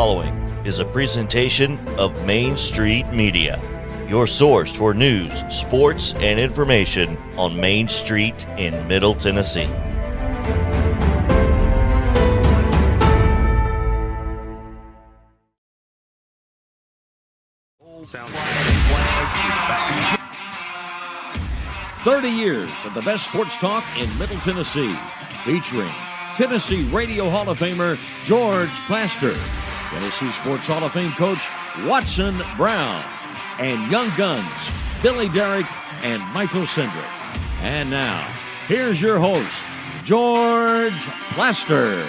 following is a presentation of Main Street Media, your source for news, sports, and information on Main Street in Middle Tennessee. Sounds 30 years of the best sports talk in Middle Tennessee, featuring Tennessee Radio Hall of Famer George Plaster, Tennessee Sports Hall of Fame coach Watson Brown, and Young Guns Billy Derrick and Michael Cindric. And now, here's your host, George Plaster.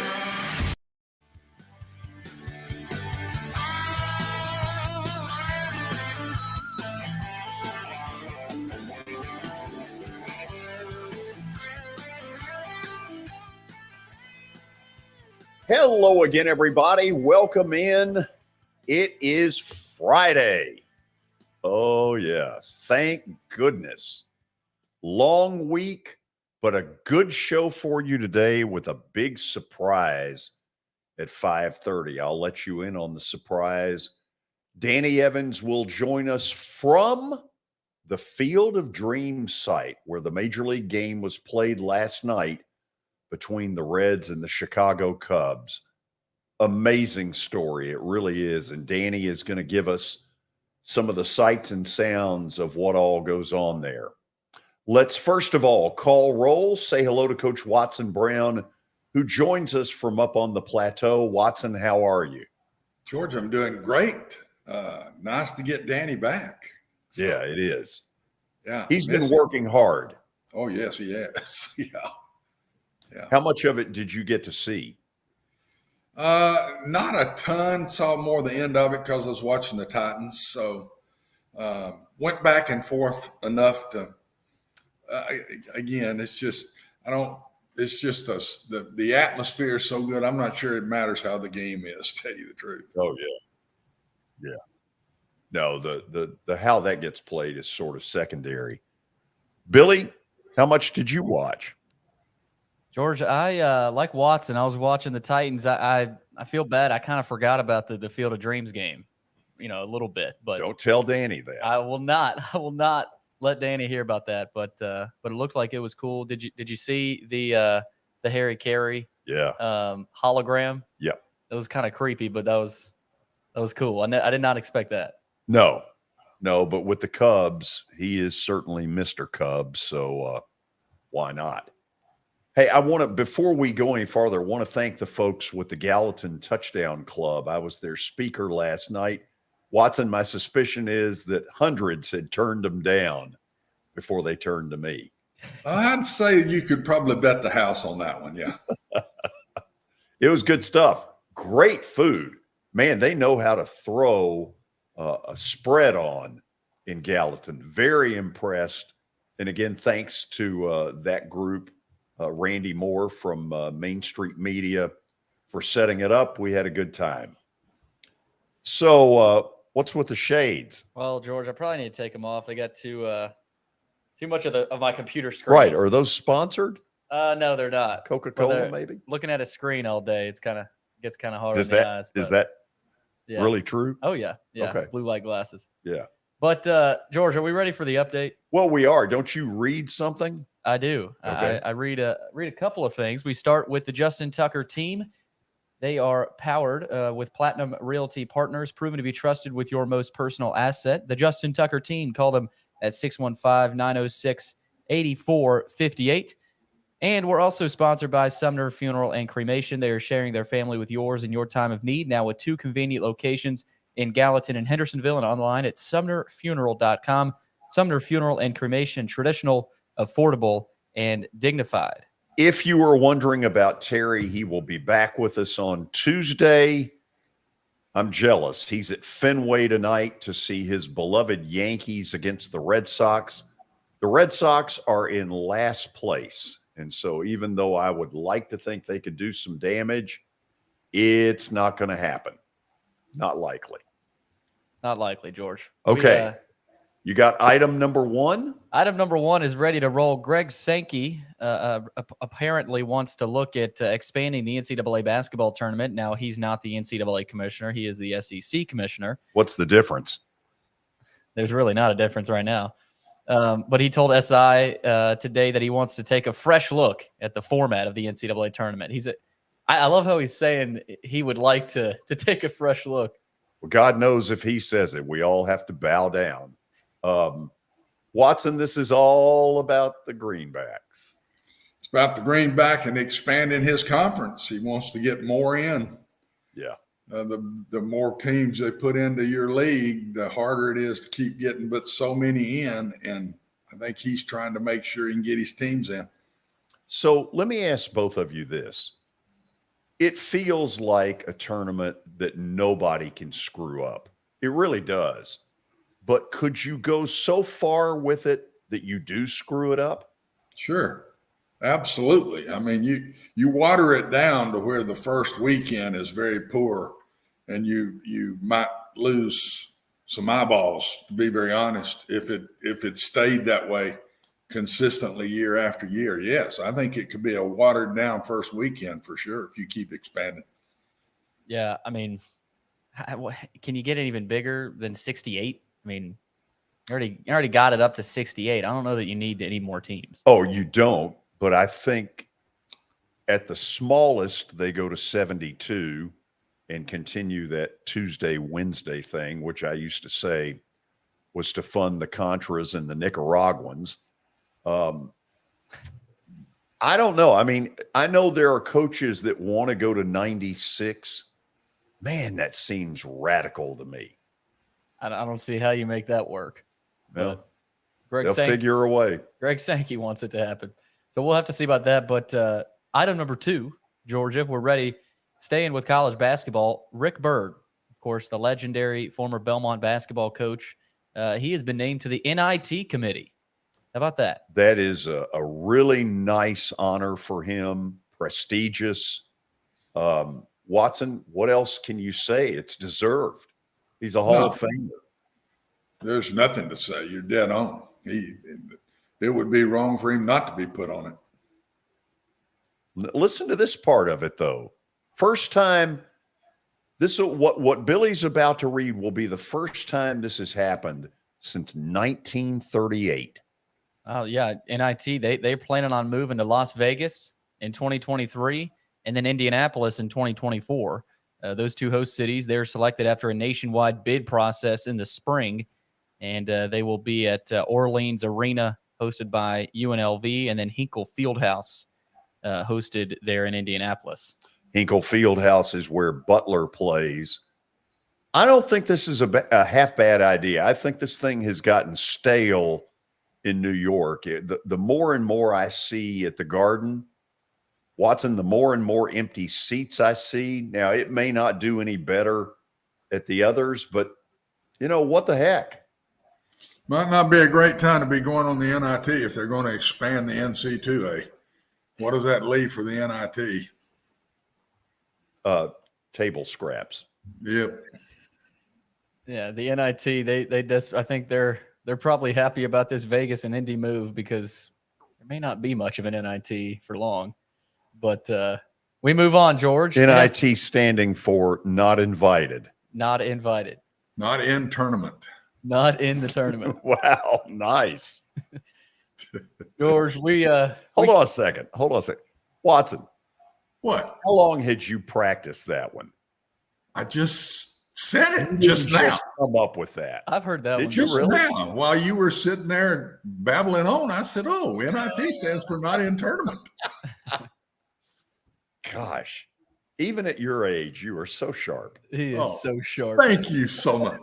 Hello again, everybody. Welcome in. It is Friday. Oh, yes. Thank goodness. Long week, but a good show for you today with a big surprise at 5:30. I'll let you in on the surprise. Danny Evans will join us from the Field of Dreams site where the Major League game was played last night between the Reds and the Chicago Cubs. Amazing story. It really is. And Danny is going to give us some of the sights and sounds of what all goes on there. Let's first of all call roll, say hello to Coach Watson Brown, who joins us from up on the plateau. Watson, how are you? George, I'm doing great. Nice to get Danny back. So, yeah, it is. Yeah. He's been working hard. Oh, yes, he has. Yeah. How much of it did you get to see? Not a ton. Saw more the end of it because I was watching the Titans. So went back and forth enough to. Again, it's just the atmosphere is so good. I'm not sure it matters how the game is. To tell you the truth. Oh yeah. No, the how that gets played is sort of secondary. Billy, how much did you watch? George, I like Watson. I was watching the Titans. I feel bad. I kind of forgot about the Field of Dreams game, a little bit. But don't tell Danny that. I will not let Danny hear about that. But it looked like it was cool. Did you see the Harry Carey hologram? Yep. It was kind of creepy, but that was cool. I did not expect that. No, but with the Cubs, he is certainly Mr. Cubs. So why not? Hey, before we go any farther, I want to thank the folks with the Gallatin Touchdown Club. I was their speaker last night. Watson, my suspicion is that hundreds had turned them down before they turned to me. I'd say you could probably bet the house on that one, yeah. It was good stuff. Great food. Man, they know how to throw a spread on in Gallatin. Very impressed. And again, thanks to that group. Randy Moore from Main Street Media for setting it up. We had a good time. So what's with the shades? Well, George, I probably need to take them off. They got too much of my computer screen. Right. Are those sponsored? No, they're not. Coca-Cola, maybe? Looking at a screen all day, gets kind of hard on the eyes. Is that really true? Oh, yeah. Yeah. Okay. Blue light glasses. Yeah. But, George, are we ready for the update? Well, we are. Don't you read something? I do. Okay. I read a couple of things. We start with the Justin Tucker team. They are powered with Platinum Realty Partners, proven to be trusted with your most personal asset. The Justin Tucker team, call them at 615-906-8458. And we're also sponsored by Sumner Funeral and Cremation. They are sharing their family with yours in your time of need, now with 2 convenient locations in Gallatin and Hendersonville, and online at sumnerfuneral.com. Sumner Funeral and Cremation, traditional, affordable, and dignified. If you were wondering about Terry, he will be back with us on Tuesday. I'm jealous. He's at Fenway tonight to see his beloved Yankees against the Red Sox. The Red Sox are in last place. And so even though I would like to think they could do some damage, it's not going to happen. Not likely. Not likely, George. Okay. You got item number one? Item number one is ready to roll. Greg Sankey apparently wants to look at expanding the NCAA basketball tournament. Now, he's not the NCAA commissioner. He is the SEC commissioner. What's the difference? There's really not a difference right now. But he told SI today that he wants to take a fresh look at the format of the NCAA tournament. I love how he's saying he would like to take a fresh look. Well, God knows if he says it, we all have to bow down. Watson, this is all about the Greenbacks. It's about the Greenback and expanding his conference. He wants to get more in. Yeah. The more teams they put into your league, the harder it is to keep getting but so many in. And I think he's trying to make sure he can get his teams in. So let me ask both of you this. It feels like a tournament that nobody can screw up. It really does. But could you go so far with it that you do screw it up? Sure. Absolutely. I mean, you water it down to where the first weekend is very poor and you might lose some eyeballs, to be very honest, if it stayed that way consistently year after year. Yes, I think it could be a watered down first weekend for sure if you keep expanding. Yeah, I mean, can you get it even bigger than 68? I mean, you already got it up to 68. I don't know that you need any more teams. Oh, you don't. But I think at the smallest, they go to 72 and continue that Tuesday, Wednesday thing, which I used to say was to fund the Contras and the Nicaraguans. I don't know. I mean, I know there are coaches that want to go to 96. Man, that seems radical to me. I don't see how you make that work. No, Greg they'll figure a way. Greg Sankey wants it to happen. So we'll have to see about that. But item number two, Georgia, if we're ready, staying with college basketball, Rick Byrd, of course, the legendary former Belmont basketball coach, he has been named to the NIT committee. How about that? That is a really nice honor for him, prestigious. Watson, what else can you say? It's deserved. He's a Hall of Famer. There's nothing to say. You're dead on. It would be wrong for him not to be put on it. Listen to this part of it, though. First time, this what Billy's about to read will be the first time this has happened since 1938. Oh, yeah, NIT. They're planning on moving to Las Vegas in 2023 and then Indianapolis in 2024. Those two host cities, they're selected after a nationwide bid process in the spring, and they will be at Orleans Arena, hosted by UNLV, and then Hinkle Fieldhouse, hosted there in Indianapolis. Hinkle Fieldhouse is where Butler plays. I don't think this is a half bad idea. I think this thing has gotten stale in New York. The more and more I see at the Garden, Watson, the more and more empty seats I see. Now, it may not do any better at the others, but, you know, what the heck? Might not be a great time to be going on the NIT if they're going to expand the NC2A. What does that leave for the NIT? Table scraps. Yep. Yeah, the NIT, I think they're probably happy about this Vegas and Indy move because there may not be much of an NIT for long. But we move on, George. NIT standing for not invited. Not invited. Not in tournament. Not in the tournament. Wow, nice. George, Hold on a second. Watson. What? How long had you practiced that one? I just said it just now. Come up with that. I've heard that one. Just really? Now, while you were sitting there babbling on, I said, "Oh, NIT stands for not in tournament." Gosh, even at your age, you are so sharp. He is so sharp. Thank you so much.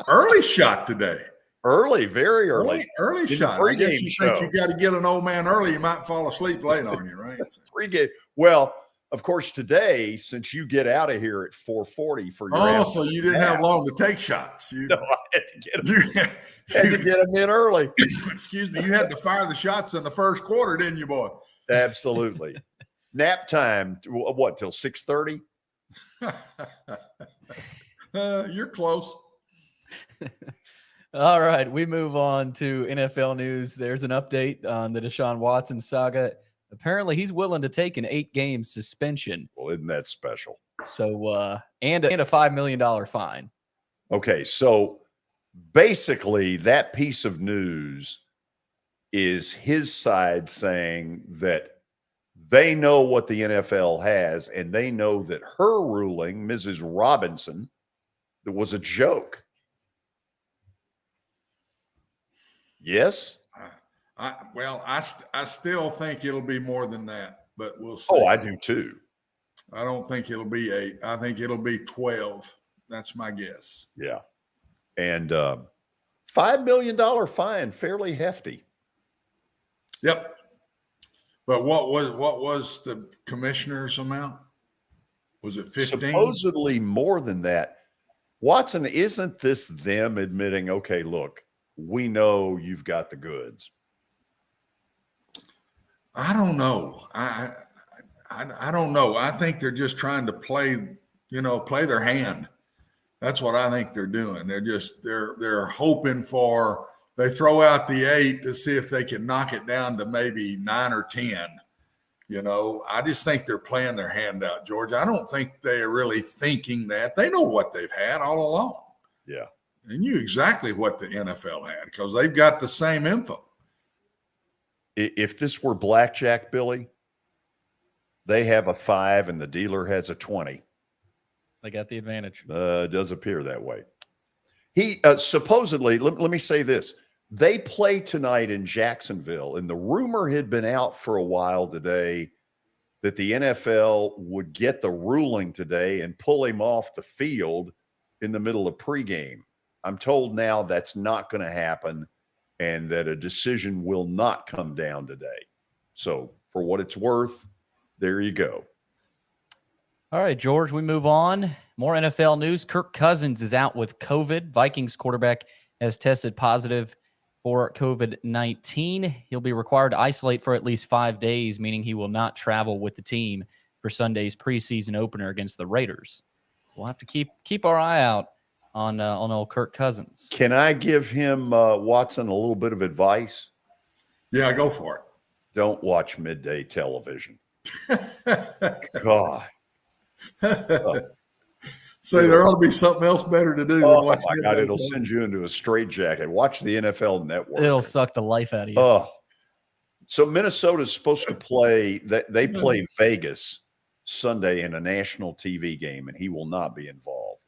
Early shot today. Early, very early. Early shot. I guess you think you got to get an old man early, you might fall asleep late on you, right? Pregame. Well, of course, today, since you get out of here at 4:40 for your so you didn't have long to take shots. No, I had to get them in early. Excuse me. You had to fire the shots in the first quarter, didn't you, boy? Absolutely. Nap time, what, till 6:30? You're close. All right, we move on to NFL news. There's an update on the Deshaun Watson saga. Apparently, he's willing to take an 8-game suspension. Well, isn't that special? So, and a $5 million fine. Okay, so basically that piece of news is his side saying that they know what the NFL has, and they know that her ruling, Mrs. Robinson, that was a joke. Yes? I still think it'll be more than that, but we'll see. Oh, I do too. I don't think it'll be 8. I think it'll be 12. That's my guess. Yeah. And $5 million fine, fairly hefty. Yep. But what was the commissioner's amount? Was it 15? Supposedly more than that. Watson, isn't this them admitting, okay, look, we know you've got the goods? I don't know. I don't know. I think they're just trying to play their hand. That's what I think they're doing. They're hoping for, they throw out the 8 to see if they can knock it down to maybe 9 or 10. I just think they're playing their hand out, George. I don't think they're really thinking that. They know what they've had all along. Yeah. They knew exactly what the NFL had because they've got the same info. If this were blackjack, Billy, they have a 5 and the dealer has a 20. They got the advantage. It does appear that way. He supposedly, let me say this. They play tonight in Jacksonville, and the rumor had been out for a while today that the NFL would get the ruling today and pull him off the field in the middle of pregame. I'm told now that's not going to happen and that a decision will not come down today. So for what it's worth, there you go. All right, George, we move on. More NFL news. Kirk Cousins is out with COVID. Vikings quarterback has tested positive for COVID-19. He'll be required to isolate for at least 5 days, meaning he will not travel with the team for Sunday's preseason opener against the Raiders. We'll have to keep our eye out on old Kirk Cousins. Can I give him, Watson, a little bit of advice? Yeah, go for it. Don't watch midday television. God. Say there ought to be something else better to do than watch. Oh, my God, it'll send you into a straitjacket. Watch the NFL Network. It'll suck the life out of you. Oh. So Minnesota's supposed to play, they play Vegas Sunday in a national TV game, and he will not be involved.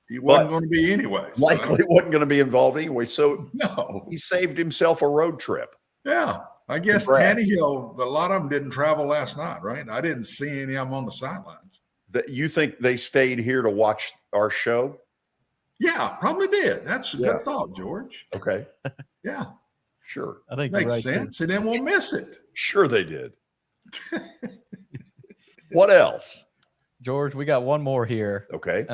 He wasn't going to be anyway. So likely wasn't going to be involved anyway. So no, he saved himself a road trip. Yeah. I guess Tannehill, a lot of them didn't travel last night, right? I didn't see any of them on the sidelines. You think they stayed here to watch our show? Yeah, probably did. That's a good thought, George. Okay. Yeah. Sure. I think makes sense. And then we'll miss it. Sure they did. What else? George, we got one more here. Okay.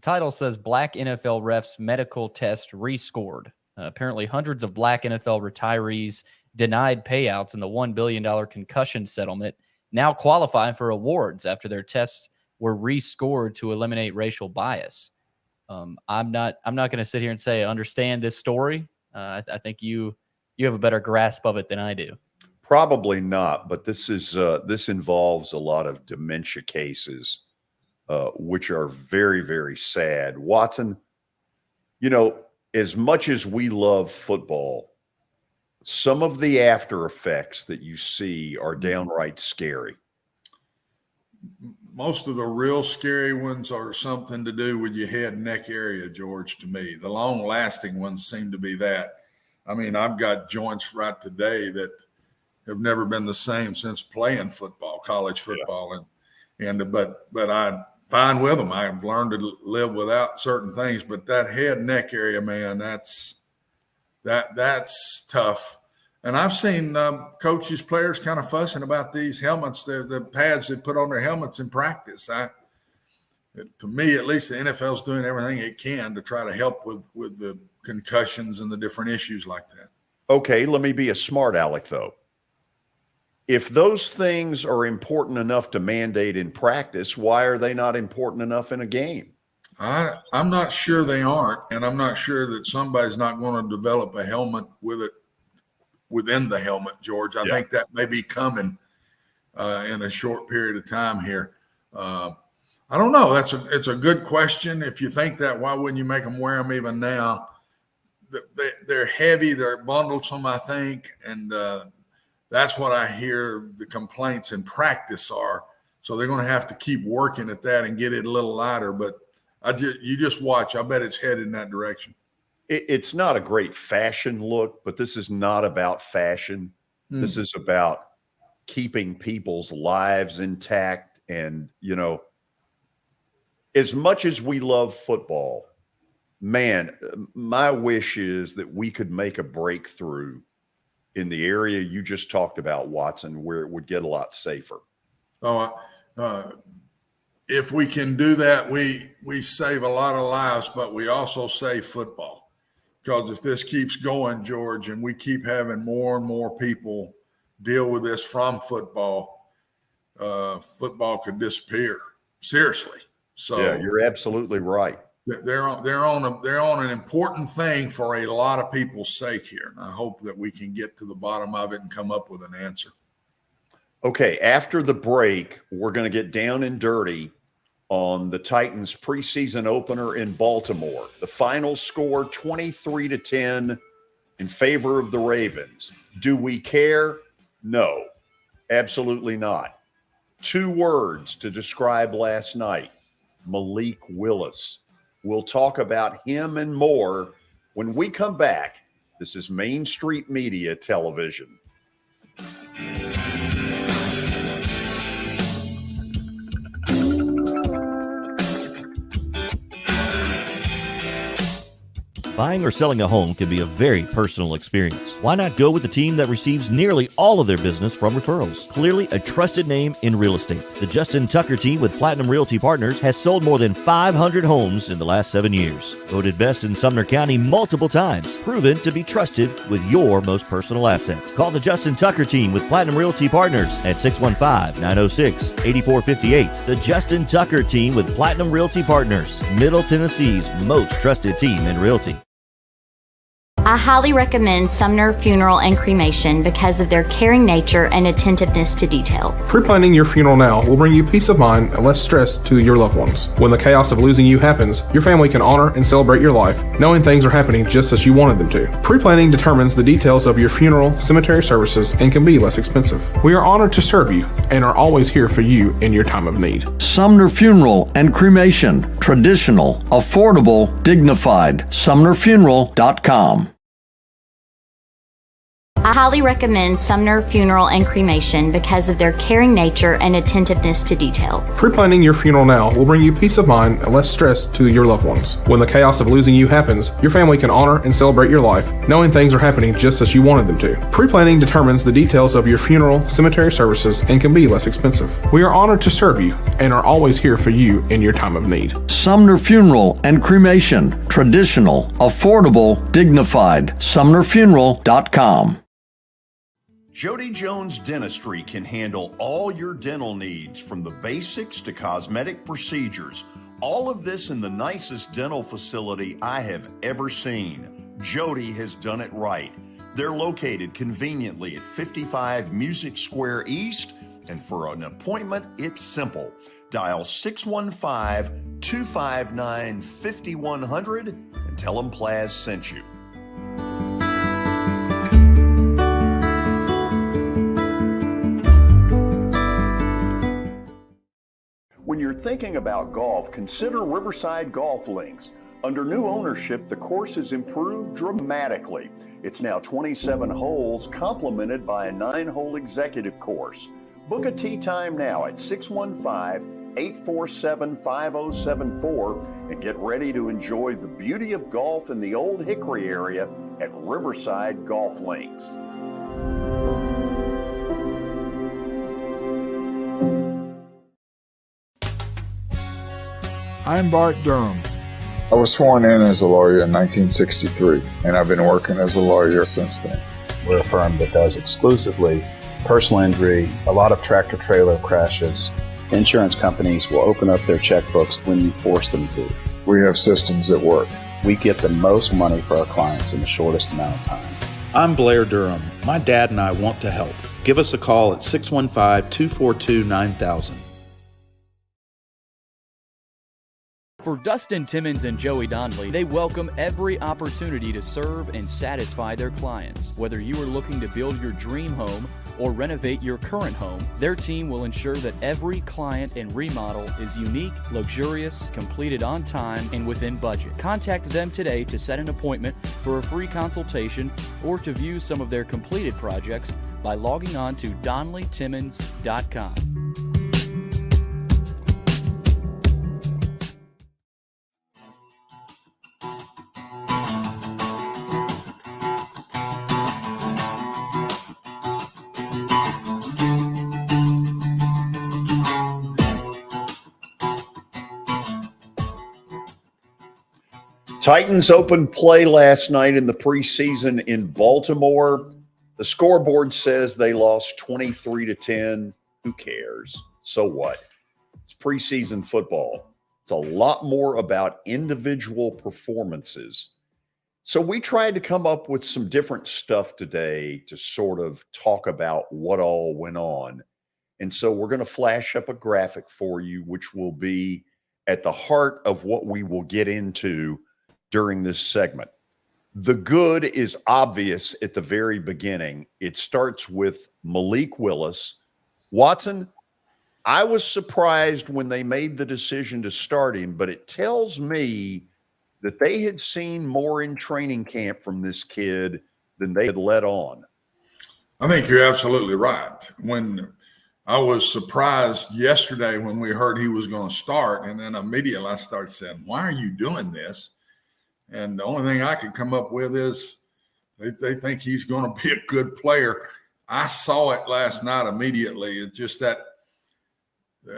Title says Black NFL refs medical test rescored. Apparently, hundreds of Black NFL retirees denied payouts in the $1 billion concussion settlement now qualify for awards after their tests were rescored to eliminate racial bias. I'm not going to sit here and say I understand this story. I think you have a better grasp of it than I do. Probably not, but this involves a lot of dementia cases, which are very, very sad. Watson, as much as we love football, some of the after effects that you see are downright scary. Most of the real scary ones are something to do with your head and neck area, George, to me. The long-lasting ones seem to be that. I mean, I've got joints right today that have never been the same since playing football, college football. Yeah. But I'm fine with them. I've learned to live without certain things, but that head and neck area, man, that's tough. And I've seen coaches, players kind of fussing about these helmets, the pads they put on their helmets in practice. To me, at least, the NFL's doing everything it can to try to help with the concussions and the different issues like that. Okay, let me be a smart aleck, though. If those things are important enough to mandate in practice, why are they not important enough in a game? I'm not sure they aren't, and I'm not sure that somebody's not going to develop a helmet with it within the helmet, George. I think that may be coming in a short period of time here. I don't know. It's a good question. If you think that, why wouldn't you make them wear them even now? They're heavy, they're bundlesome, I think, and that's what I hear the complaints in practice are. So they're going to have to keep working at that and get it a little lighter. But you just watch. I bet it's headed in that direction. It's not a great fashion look, but this is not about fashion. This is about keeping people's lives intact. And, you know, as much as we love football, man, my wish is that we could make a breakthrough in the area you just talked about, Watson, where it would get a lot safer. If we can do that, we save a lot of lives, but we also save football. Because if this keeps going, George, and we keep having more and more people deal with this from football, football could disappear. Seriously. So yeah, you're absolutely right. They're on an important thing for a lot of people's sake here. And I hope that we can get to the bottom of it and come up with an answer. Okay, after the break, we're going to get down and dirty on the Titans preseason opener in Baltimore. The final score 23-10 in favor of the Ravens. Do we care? No, absolutely not. 2 words to describe last night: Malik Willis. We'll talk about him and more when we come back. This is Main Street Media Television. Buying or selling a home can be a very personal experience. Why not go with the team that receives nearly all of their business from referrals? Clearly a trusted name in real estate. The Justin Tucker team with Platinum Realty Partners has sold more than 500 homes in the last 7 years. Voted best in Sumner County multiple times. Proven to be trusted with your most personal assets. Call the Justin Tucker team with Platinum Realty Partners at 615-906-8458. The Justin Tucker team with Platinum Realty Partners, Middle Tennessee's most trusted team in realty. I highly recommend Sumner Funeral and Cremation because of their caring nature and attentiveness to detail. Pre-planning your funeral now will bring you peace of mind and less stress to your loved ones. When the chaos of losing you happens, your family can honor and celebrate your life, knowing things are happening just as you wanted them to. Pre-planning determines the details of your funeral, cemetery services, and can be less expensive. We are honored to serve you and are always here for you in your time of need. Sumner Funeral and Cremation. Traditional, affordable, dignified. SumnerFuneral.com. I highly recommend Sumner Funeral and Cremation because of their caring nature and attentiveness to detail. Pre-planning your funeral now will bring you peace of mind and less stress to your loved ones. When the chaos of losing you happens, your family can honor and celebrate your life, knowing things are happening just as you wanted them to. Pre-planning determines the details of your funeral, cemetery services, and can be less expensive. We are honored to serve you and are always here for you in your time of need. Sumner Funeral and Cremation. Traditional, affordable, dignified. SumnerFuneral.com. Jody Jones Dentistry can handle all your dental needs, from the basics to cosmetic procedures. All of this in the nicest dental facility I have ever seen. Jody has done it right. They're located conveniently at 55 Music Square East, and for an appointment, it's simple. Dial 615-259-5100 and tell them Plaz sent you. When you're thinking about golf, consider Riverside Golf Links. Under new ownership, the course has improved dramatically. It's now 27 holes, complemented by a 9-hole executive course. Book a tee time now at 615-847-5074 and get ready to enjoy the beauty of golf in the Old Hickory area at Riverside Golf Links. I'm Bart Durham. I was sworn in as a lawyer in 1963, and I've been working as a lawyer since then. We're a firm that does exclusively personal injury, a lot of tractor-trailer crashes. Insurance companies will open up their checkbooks when you force them to. We have systems that work. We get the most money for our clients in the shortest amount of time. I'm Blair Durham. My dad and I want to help. Give us a call at 615-242-9000. For Dustin Timmons and Joey Donnelly, they welcome every opportunity to serve and satisfy their clients. Whether you are looking to build your dream home or renovate your current home, their team will ensure that every client and remodel is unique, luxurious, completed on time, and within budget. Contact them today to set an appointment for a free consultation or to view some of their completed projects by logging on to DonnellyTimmons.com. Titans opened play last night in the preseason in Baltimore. The scoreboard says they lost 23-10. Who cares? So what? It's preseason football. It's a lot more about individual performances. So we tried to come up with some different stuff today to sort of talk about what all went on. And so we're going to flash up a graphic for you, which will be at the heart of what we will get into during this segment. The good is obvious at the very beginning. It starts with Malik Willis. Watson, I was surprised when they made the decision to start him, but it tells me that they had seen more in training camp from this kid than they had let on. I think you're absolutely right. When I was surprised yesterday when we heard he was going to start, and then immediately I started saying, why are you doing this? And the only thing I could come up with is they think he's going to be a good player. I saw it last night immediately. It's just that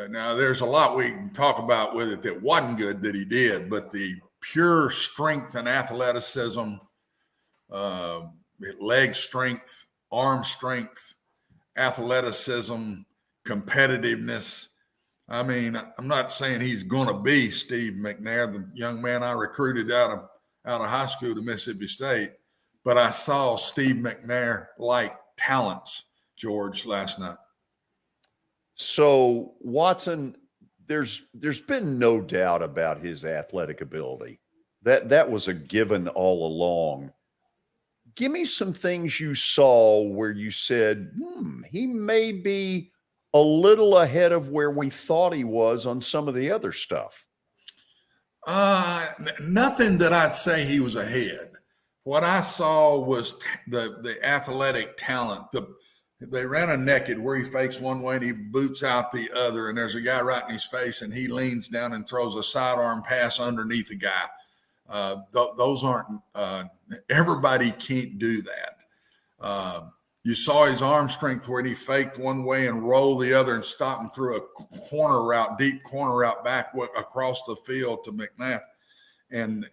now there's a lot we can talk about with it that wasn't good that he did, but the pure strength and athleticism, leg strength, arm strength, athleticism, competitiveness. I mean, I'm not saying he's going to be Steve McNair, the young man I recruited out of high school to Mississippi State, but I saw Steve McNair-like talents, George, last night. So, Watson, there's been no doubt about his athletic ability. That was a given all along. Give me some things you saw where you said, he may be a little ahead of where we thought he was on some of the other stuff. Nothing that I'd say he was ahead. What I saw was the athletic talent. They ran a naked where he fakes one way and he boots out the other, and there's a guy right in his face, and he leans down and throws a sidearm pass underneath the guy. Those aren't everybody can't do that. You saw his arm strength where he faked one way and rolled the other and stopped him through a corner route, deep corner route back across the field to McNair. And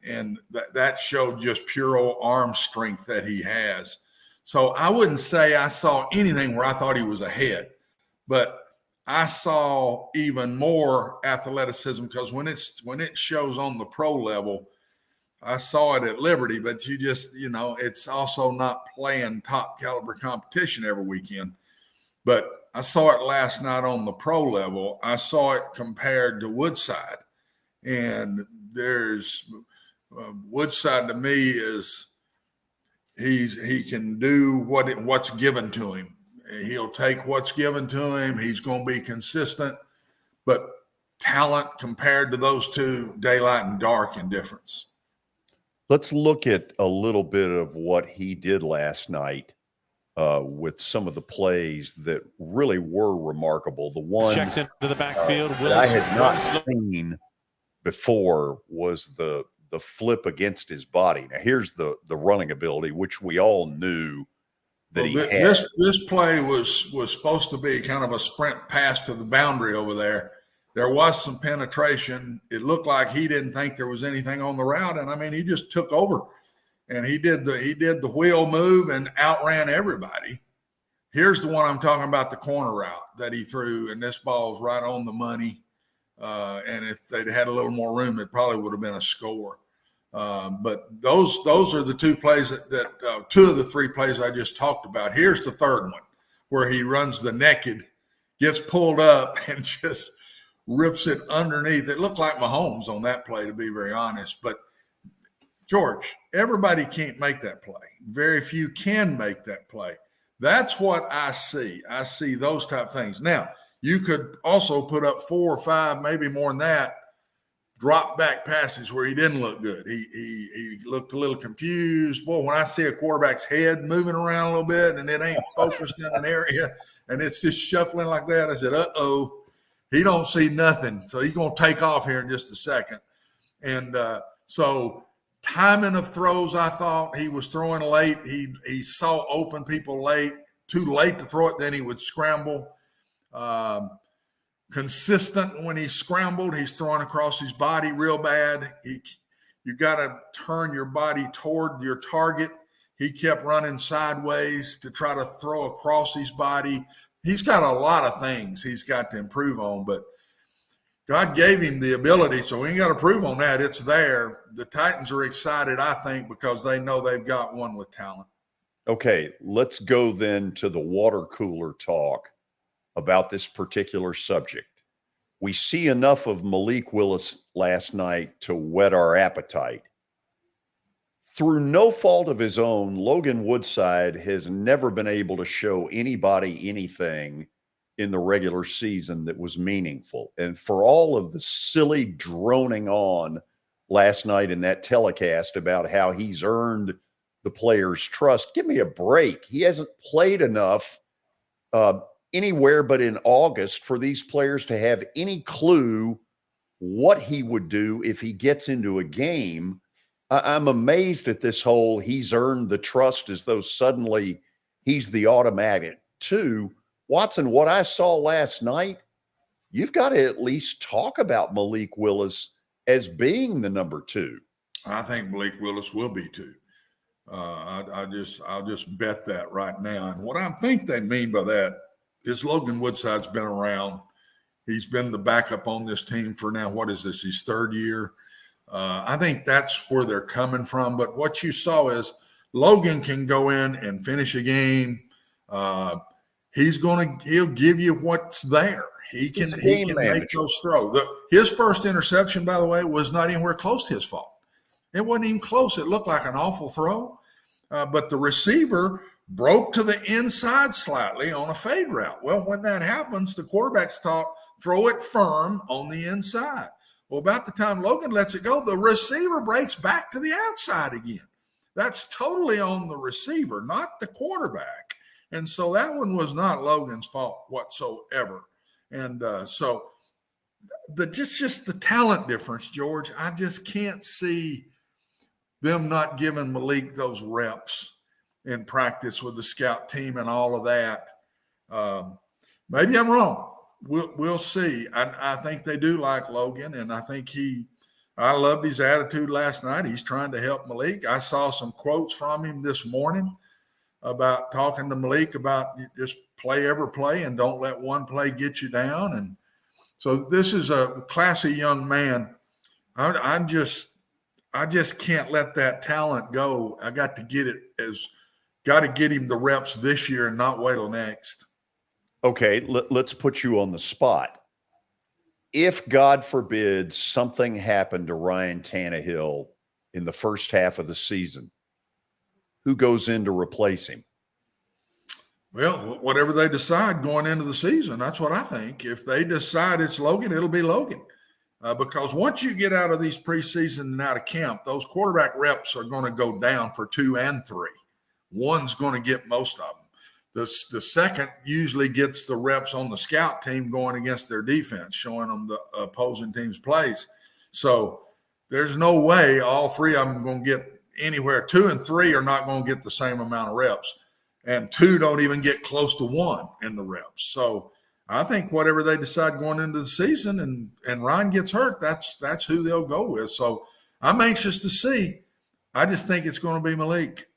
that showed just pure arm strength that he has. So I wouldn't say I saw anything where I thought he was ahead, but I saw even more athleticism because when it shows on the pro level, I saw it at Liberty, but you just, it's also not playing top caliber competition every weekend. But I saw it last night on the pro level. I saw it compared to Woodside. And there's Woodside to me is he can do what's given to him. He'll take what's given to him. He's going to be consistent. But talent compared to those two, daylight and dark in difference. Let's look at a little bit of what he did last night with some of the plays that really were remarkable. The one checks into the backfield. That I had not seen before was the flip against his body. Now here's the running ability, which we all knew that he had. This play was supposed to be kind of a sprint pass to the boundary over there. There was some penetration. It looked like he didn't think there was anything on the route, and I mean, he just took over, and he did the wheel move and outran everybody. Here's the one I'm talking about, the corner route that he threw, and this ball's right on the money. And if they'd had a little more room, it probably would have been a score. But those are the two plays that two of the three plays I just talked about. Here's the third one where he runs the naked, gets pulled up, and just rips it underneath. It looked like Mahomes on that play, to be very honest. But, George, everybody can't make that play. Very few can make that play. That's what I see. I see those type of things. Now, you could also put up 4 or 5, maybe more than that, drop back passes where he didn't look good. He looked a little confused. Boy, when I see a quarterback's head moving around a little bit and it ain't focused in an area and it's just shuffling like that, I said, uh-oh, he don't see nothing. So he's going to take off here in just a second. And so timing of throws, I thought he was throwing late. He saw open people late, too late to throw it, then he would scramble. Consistent when he scrambled, he's throwing across his body real bad. You got to turn your body toward your target. He kept running sideways to try to throw across his body. He's got a lot of things he's got to improve on, but God gave him the ability, so we ain't got to prove on that. It's there. The Titans are excited, I think, because they know they've got one with talent. Okay, let's go then to the water cooler talk about this particular subject. We see enough of Malik Willis last night to whet our appetite. Through no fault of his own, Logan Woodside has never been able to show anybody anything in the regular season that was meaningful. And for all of the silly droning on last night in that telecast about how he's earned the players' trust, give me a break. He hasn't played enough anywhere but in August for these players to have any clue what he would do if he gets into a game. I'm amazed at this whole he's earned the trust as though suddenly he's the automatic two. Watson, what I saw last night, you've got to at least talk about Malik Willis as being the number 2. I think Malik Willis will be 2. I'll just bet that right now. And what I think they mean by that is Logan Woodside's been around. He's been the backup on this team for now, what is this, his 3rd year? I think that's where they're coming from. But what you saw is Logan can go in and finish a game. He'll give you what's there. He can make those throws. His first interception, by the way, was not anywhere close to his fault. It wasn't even close. It looked like an awful throw. But the receiver broke to the inside slightly on a fade route. Well, when that happens, the quarterback's taught, throw it firm on the inside. Well, about the time Logan lets it go, the receiver breaks back to the outside again. That's totally on the receiver, not the quarterback. And so that one was not Logan's fault whatsoever. And so just the talent difference, George, I just can't see them not giving Malik those reps in practice with the scout team and all of that. Maybe I'm wrong. We'll see. I think they do like Logan, and I think I loved his attitude last night. He's trying to help Malik. I saw some quotes from him this morning about talking to Malik about just play every play and don't let one play get you down. And so this is a classy young man. I just can't let that talent go. I got to get him the reps this year and not wait till next. Okay, let's put you on the spot. If, God forbid, something happened to Ryan Tannehill in the first half of the season, who goes in to replace him? Well, whatever they decide going into the season, that's what I think. If they decide it's Logan, it'll be Logan. Because once you get out of these preseason and out of camp, those quarterback reps are going to go down for 2 and 3. One's going to get most of them. The second usually gets the reps on the scout team going against their defense, showing them the opposing team's plays. So there's no way all 3 of them are going to get anywhere. 2 and 3 are not going to get the same amount of reps. And 2 don't even get close to 1 in the reps. So I think whatever they decide going into the season and Ryan gets hurt, that's who they'll go with. So I'm anxious to see. I just think it's going to be Malik.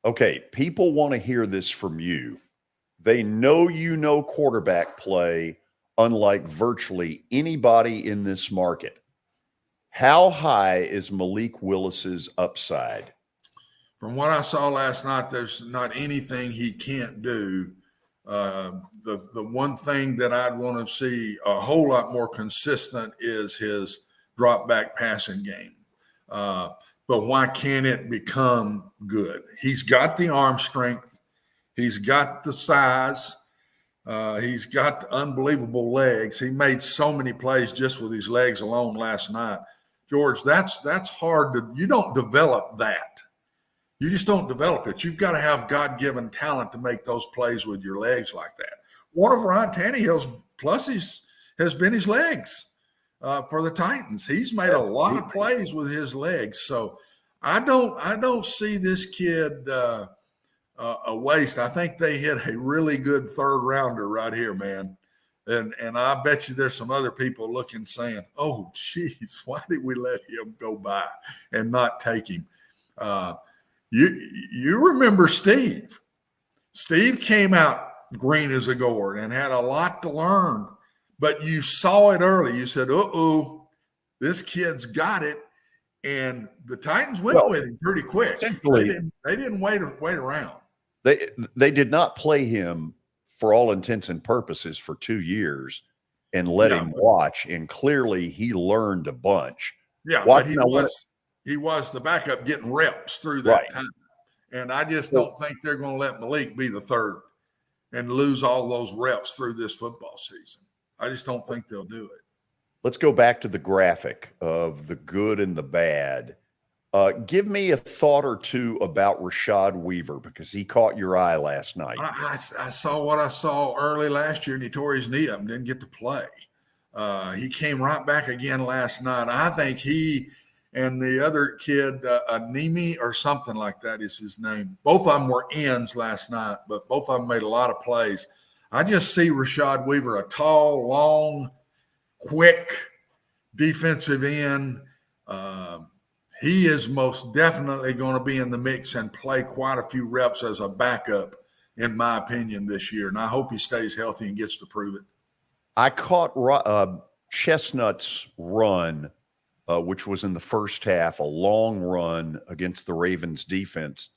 Okay, people want to hear this from you. They know you know quarterback play unlike virtually anybody in this market. How high is Malik Willis's upside? From what I saw last night, there's not anything he can't do. The one thing that I'd want to see a whole lot more consistent is his drop back passing game. But why can't it become good? He's got the arm strength. He's got the size. He's got the unbelievable legs. He made so many plays just with his legs alone last night. George, that's hard to – you don't develop that. You just don't develop it. You've got to have God-given talent to make those plays with your legs like that. One of Ryan Tannehill's pluses has been his legs for the Titans. He's made a lot of plays with his legs. So I don't see this kid a waste. I think they hit a really good third rounder right here, man. And I bet you there's some other people looking saying, oh, geez, why did we let him go by and not take him? You remember Steve. Steve came out green as a gourd and had a lot to learn, but you saw it early. You said, uh-oh, this kid's got it. And the Titans went with him pretty quick. They didn't wait around. They did not play him for all intents and purposes for 2 years and let him watch. And clearly he learned a bunch. Yeah, but he was the backup getting reps through that time. And I just don't think they're going to let Malik be the third and lose all those reps through this football season. I just don't think they'll do it. Let's go back to the graphic of the good and the bad. Give me a thought or two about Rashad Weaver because he caught your eye last night. I saw what I saw early last year, and he tore his knee up and didn't get to play. He came right back again last night. I think he and the other kid, Anemi or something like that is his name. Both of them were ends last night, but both of them made a lot of plays. I just see Rashad Weaver, a tall, long, quick defensive end. He is most definitely going to be in the mix and play quite a few reps as a backup, in my opinion, this year. And I hope he stays healthy and gets to prove it. I caught Chestnut's run, which was in the first half, a long run against the Ravens defense.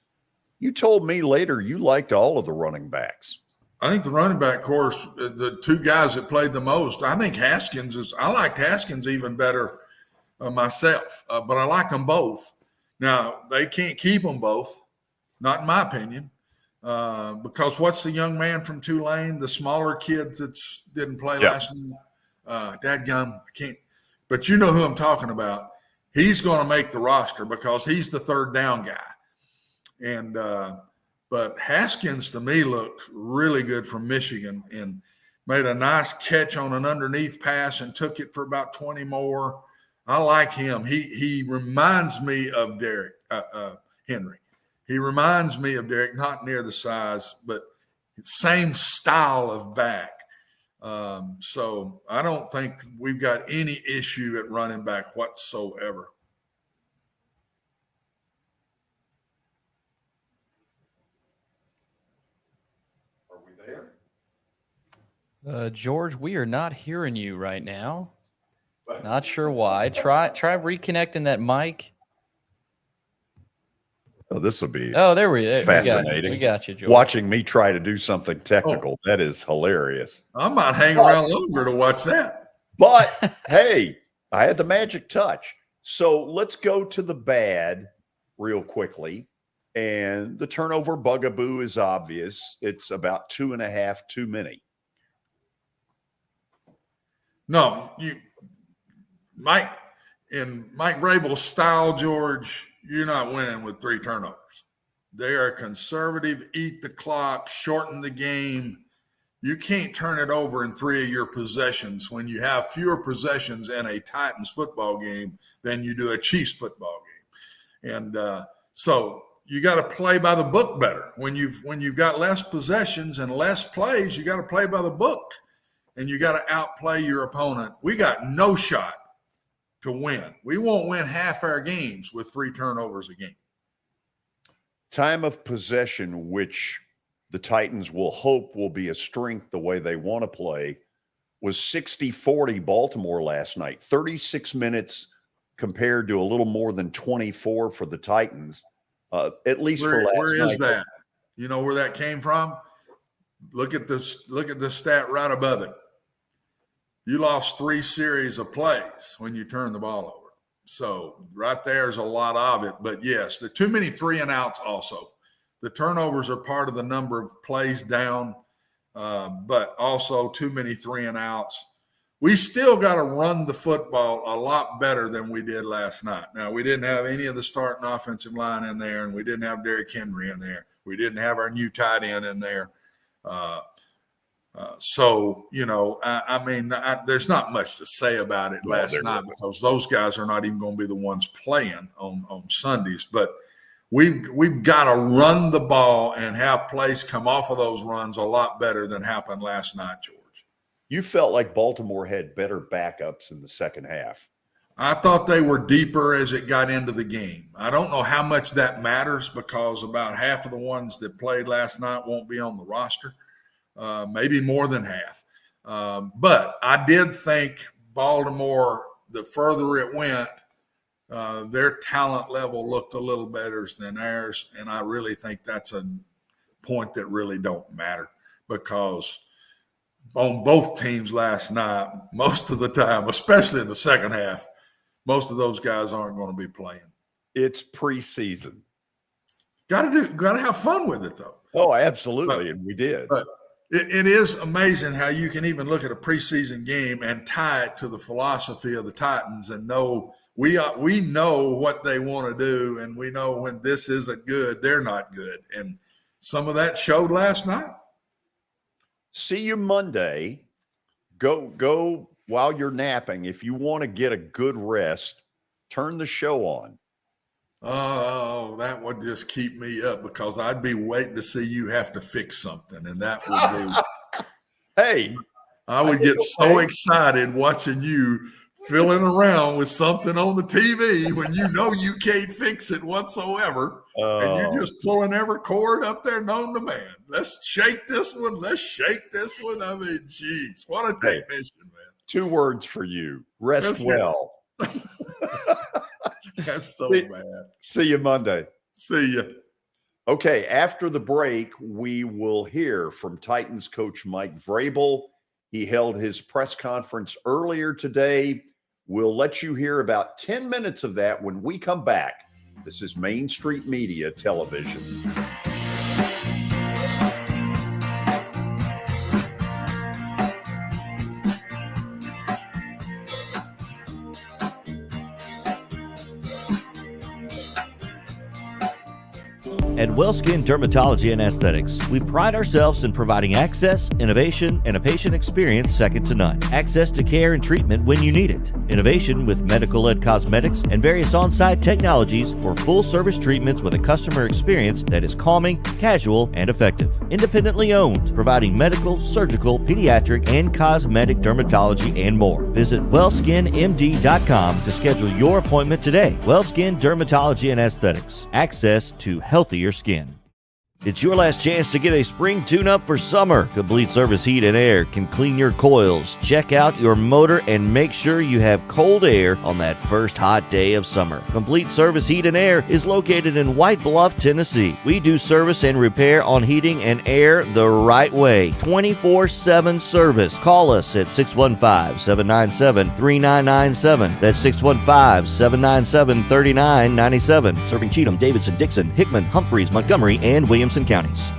You told me later you liked all of the running backs. I think the running back course, the two guys that played the most, I think I liked Haskins even better myself, but I like them both. Now, they can't keep them both, not in my opinion, because what's the young man from Tulane, the smaller kid that didn't play last night? Dadgum, I can't. But you know who I'm talking about. He's going to make the roster because he's the third down guy. And but Haskins, to me, looked really good from Michigan and made a nice catch on an underneath pass and took it for about 20 more. I like him. He reminds me of Derek Henry. He reminds me of Derek, not near the size, but same style of back. So I don't think we've got any issue at running back whatsoever. Are we there? George, we are not hearing you right now. Not sure why. Try reconnecting that mic. Oh, this will be there we go. fascinating. We got you, George. Watching me try to do something technical. That is hilarious. I might hang around longer to watch that. But, hey, I had the magic touch. So let's go to the bad real quickly. And the turnover bugaboo is obvious. It's about 2.5 too many. No, Mike Vrabel's style, George, you're not winning with 3 turnovers. They are conservative, eat the clock, shorten the game. You can't turn it over in 3 of your possessions when you have fewer possessions in a Titans football game than you do a Chiefs football game. And so you got to play by the book better. When you've got less possessions and less plays, you got to play by the book, and you got to outplay your opponent. We got no shot to win. We won't win half our games with 3 turnovers a game. Time of possession, which the Titans will hope will be a strength the way they want to play. was 60-40 Baltimore last night. 36 minutes compared to a little more than 24 for the Titans, at least for last night. Where is that? You know where that came from? Look at this. Look at the stat right above it. You lost 3 series of plays when you turned the ball over. So right there's a lot of it. But yes, there are too many 3-and-outs also. The turnovers are part of the number of plays down, but also too many 3-and-outs. We still got to run the football a lot better than we did last night. Now, we didn't have any of the starting offensive line in there, and we didn't have Derrick Henry in there. We didn't have our new tight end in there. So, you know, I mean, there's not much to say about it last night because those guys are not even going to be the ones playing on Sundays. But we've got to run the ball and have plays come off of those runs a lot better than happened last night, George. You felt like Baltimore had better backups in the second half. I thought they were deeper as it got into the game. I don't know how much that matters because about half of the ones that played last night won't be on the roster. Maybe more than half. But I did think Baltimore, the further it went, their talent level looked a little better than ours. And I really think that's a point that really don't matter because on both teams last night, most of the time, especially in the second half, most of those guys aren't going to be playing. It's preseason. Got to have fun with it, though. Oh, absolutely. And we did. But it is amazing how you can even look at a preseason game and tie it to the philosophy of the Titans and know we know what they want to do, and we know when this isn't good, they're not good. And some of that showed last night. See you Monday. Go while you're napping. If you want to get a good rest, turn the show on. Oh, that would just keep me up because I'd be waiting to see you have to fix something, and that would be. Hey, I would get so excited watching you fiddling around with something on the TV when you know you can't fix it whatsoever, and you're just pulling every cord up there known to man. Let's shake this one. Let's shake this one. I mean, geez, what a technician, man. 2 words for you: rest well. That's so bad. See you Monday. See you. Okay, after the break, we will hear from Titans coach Mike Vrabel. He held his press conference earlier today. We'll let you hear about 10 minutes of that when we come back. This is Main Street Media Television. At WellSkin Dermatology and Aesthetics, we pride ourselves in providing access, innovation, and a patient experience second to none. Access to care and treatment when you need it. Innovation with medical-led cosmetics and various on-site technologies for full-service treatments with a customer experience that is calming, casual, and effective. Independently owned, providing medical, surgical, pediatric, and cosmetic dermatology and more. Visit wellskinmd.com to schedule your appointment today. WellSkin Dermatology and Aesthetics. Access to healthier skin. It's your last chance to get a spring tune-up for summer. Complete Service Heat and Air can clean your coils, check out your motor, and make sure you have cold air on that first hot day of summer. Complete Service Heat and Air is located in White Bluff, Tennessee. We do service and repair on heating and air the right way. 24/7 service. Call us at 615-797-3997. That's 615-797-3997. Serving Cheatham, Davidson, Dixon, Hickman, Humphreys, Montgomery, and Williamson counties.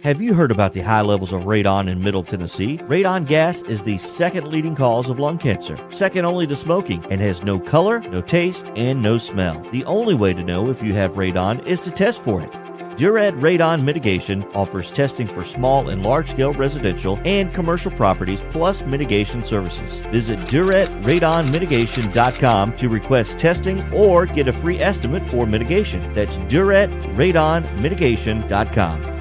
Have you heard about the high levels of radon in Middle Tennessee? Radon gas is the second leading cause of lung cancer, second only to smoking, and has no color, no taste, and no smell. The only way to know if you have radon is to test for it. Duret Radon Mitigation offers testing for small and large-scale residential and commercial properties plus mitigation services. Visit DuretRadonMitigation.com to request testing or get a free estimate for mitigation. That's DuretRadonMitigation.com.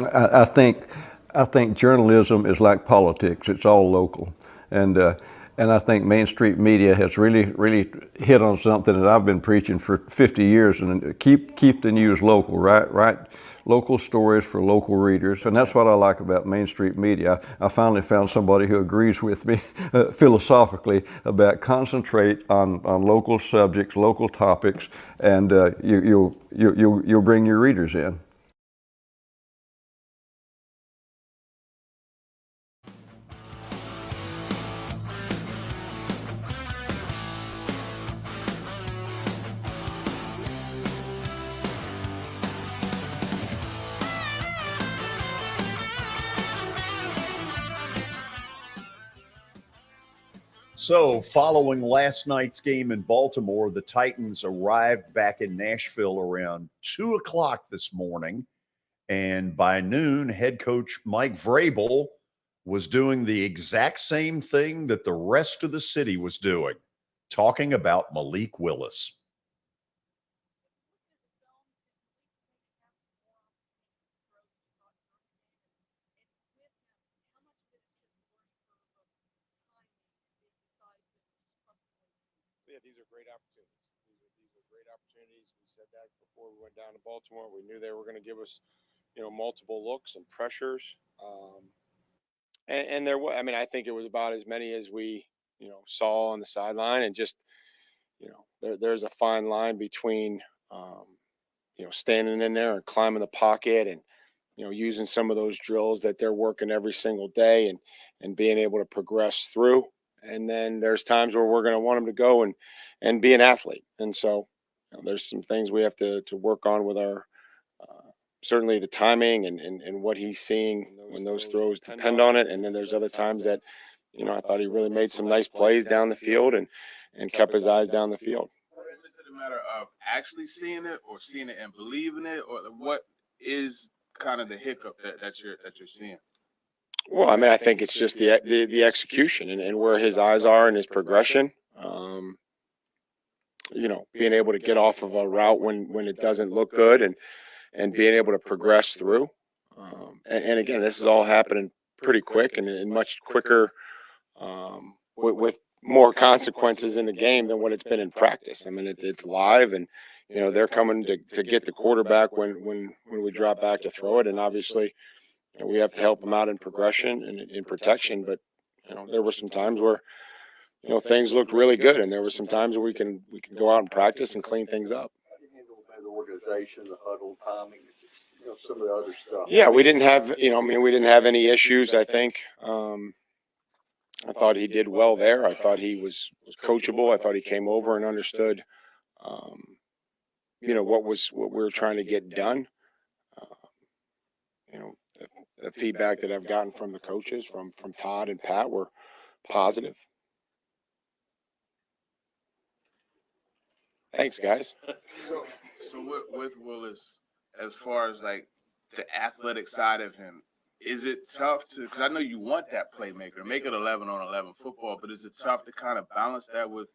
I think journalism is like politics. It's all local, and I think Main Street media has really hit on something that I've been preaching for 50 years. And keep the news local, right? Local stories for local readers, and that's what I like about Main Street media. I finally found somebody who agrees with me philosophically about concentrate on local subjects, local topics, and you'll bring your readers in. So, following last night's game in Baltimore, the Titans arrived back in Nashville around 2 o'clock this morning. And by noon, head coach Mike Vrabel was doing the exact same thing that the rest of the city was doing, talking about Malik Willis. Yeah, these are great opportunities. These are great opportunities. We said that before we went down to Baltimore. We knew they were going to give us, multiple looks and pressures. And there was, I think it was about as many as we, saw on the sideline. And just, there's a fine line between, standing in there and climbing the pocket and, using some of those drills that they're working every single day and being able to progress through. And then there's times where we're going to want them to go and be an athlete. And so there's some things we have to work on with our certainly the timing and what he's seeing when those throws depend on it. And then there's other times that, I thought he really made some nice plays down the field and kept his eyes down the field. Is it a matter of actually seeing it or seeing it and believing it, or what is kind of the hiccup that you're seeing? Well, I think it's just the execution and where his eyes are and his progression. Being able to get off of a route when it doesn't look good and being able to progress through. And again, this is all happening pretty quick and much quicker with more consequences in the game than what it's been in practice. It's live, and they're coming to get the quarterback when we drop back to throw it, and obviously we have to help them out in progression and in protection. But there were some times where things looked really good, and there were some times where we can go out and practice and clean things up. Organization, the huddle, timing, some of the other stuff. Yeah, we didn't have we didn't have any issues. I think I thought he did well there. I thought he was coachable. I thought he came over and understood what we were trying to get done. The feedback that I've gotten from the coaches, from Todd and Pat, were positive. Thanks, guys. So with Willis, as far as like the athletic side of him, is it tough to, because I know you want that playmaker, make it 11-on-11 football, but is it tough to kind of balance that with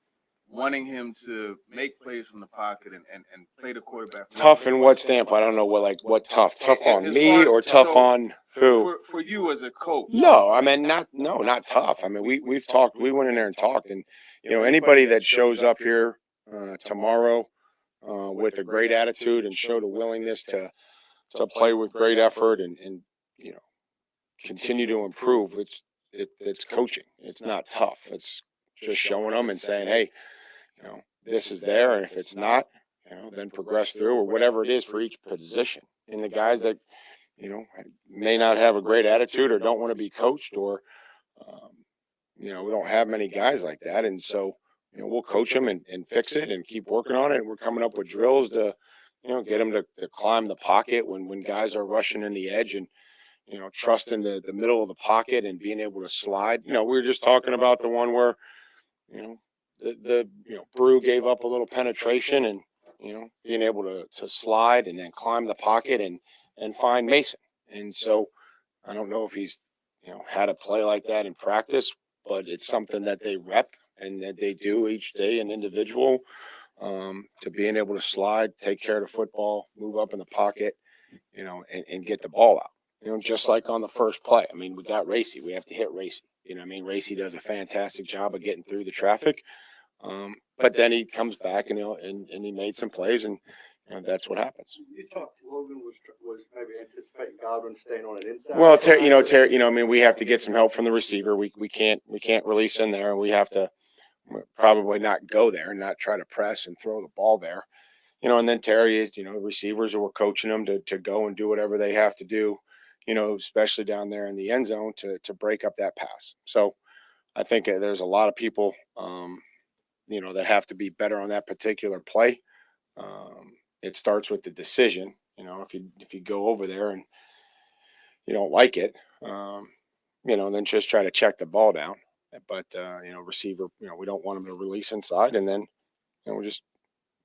wanting him to make plays from the pocket and play the quarterback? Tough in what standpoint? I don't know what tough. Tough on me or tough on who? For you as a coach. No, not tough. We've talked. We went in there and talked, and anybody that shows up here tomorrow with a great attitude and showed a willingness to play with great effort and continue to improve. It's coaching. It's not tough. It's just showing them and saying, hey, this is there, and if it's not, then progress through, or whatever it is for each position. And the guys that may not have a great attitude or don't want to be coached, or we don't have many guys like that, and so we'll coach them and fix it and keep working on it. And we're coming up with drills to get them to climb the pocket when guys are rushing in the edge, and trusting the middle of the pocket and being able to slide. We were just talking about the one where the Brew gave up a little penetration and being able to slide and then climb the pocket and find Mason. And so I don't know if he's had a play like that in practice, but it's something that they rep and that they do each day, an individual, to being able to slide, take care of the football, move up in the pocket, and get the ball out. just like on the first play. I mean, we got Racy. We have to hit Racy. Racy does a fantastic job of getting through the traffic. But then he comes back and he made some plays, and that's what happens. You talked Logan was maybe anticipating Godwin staying on an inside. Well, Terry, we have to get some help from the receiver. We can't release in there, and we have to probably not go there and not try to press and throw the ball there. And then Terry, receivers were coaching them to go and do whatever they have to do, especially down there in the end zone to break up that pass. So I think there's a lot of people, that have to be better on that particular play. It starts with the decision. If you go over there and you don't like it, then just try to check the ball down. But receiver, we don't want him to release inside, and then we'll just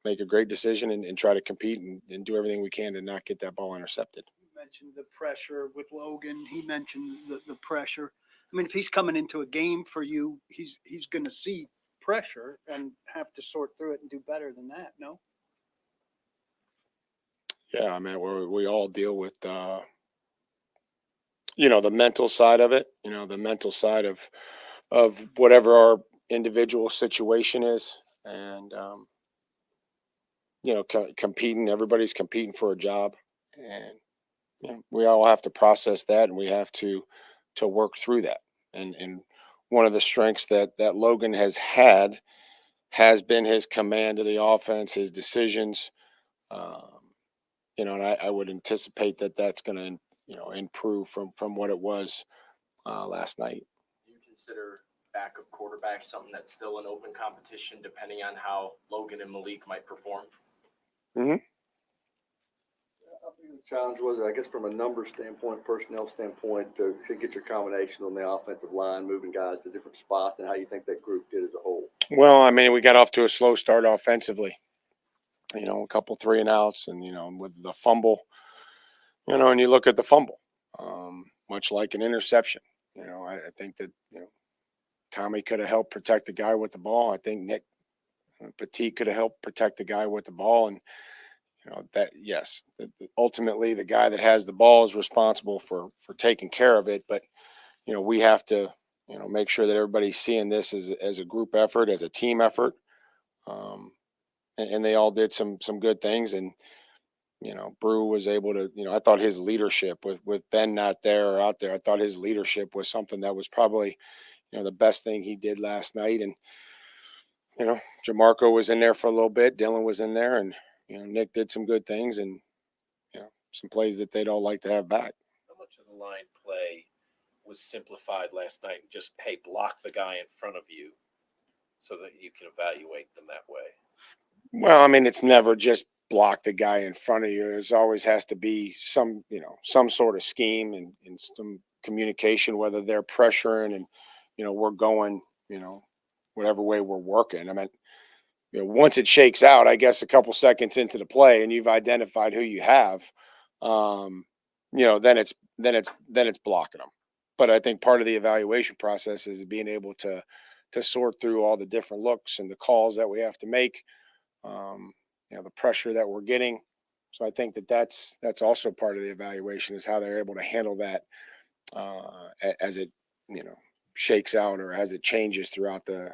make a great decision and try to compete and do everything we can to not get that ball intercepted. You mentioned the pressure with Logan. He mentioned the pressure. I mean, if he's coming into a game for you, he's going to see pressure and have to sort through it and do better than that. No. Yeah, I mean, we all deal with, the mental side of it. The mental side of whatever our individual situation is, and competing. Everybody's competing for a job, and we all have to process that, and we have to work through that. And one of the strengths that Logan has had has been his command of the offense, his decisions. And I would anticipate that that's going to, improve from what it was last night. Do you consider backup quarterback something that's still an open competition, depending on how Logan and Malik might perform? Mm-hmm. I think the challenge was, I guess, from a numbers standpoint, personnel standpoint, to get your combination on the offensive line, moving guys to different spots, and how you think that group did as a whole. Well, I mean, we got off to a slow start offensively. A couple 3-and-outs, and with the fumble, and you look at the fumble, much like an interception. I think that Tommy could have helped protect the guy with the ball. I think Nick Petit could have helped protect the guy with the ball, and that yes, ultimately the guy that has the ball is responsible for taking care of it. But we have to make sure that everybody's seeing this as a group effort, as a team effort. And they all did some good things, and Brew was able to. I thought his leadership with Ben not there or out there, I thought his leadership was something that was probably the best thing he did last night. And Jamarco was in there for a little bit, Dylan was in there, and Nick did some good things, and some plays that they'd all like to have back. How much of the line play was simplified last night? Just block the guy in front of you, so that you can evaluate them that way. Well, I mean, it's never just block the guy in front of you. There's always has to be some sort of scheme and some communication, whether they're pressuring and, we're going, whatever way we're working. I mean, once it shakes out, I guess a couple seconds into the play and you've identified who you have, then it's blocking them. But I think part of the evaluation process is being able to sort through all the different looks and the calls that we have to make. The pressure that we're getting. So I think that's also part of the evaluation is how they're able to handle that as it, shakes out or as it changes throughout the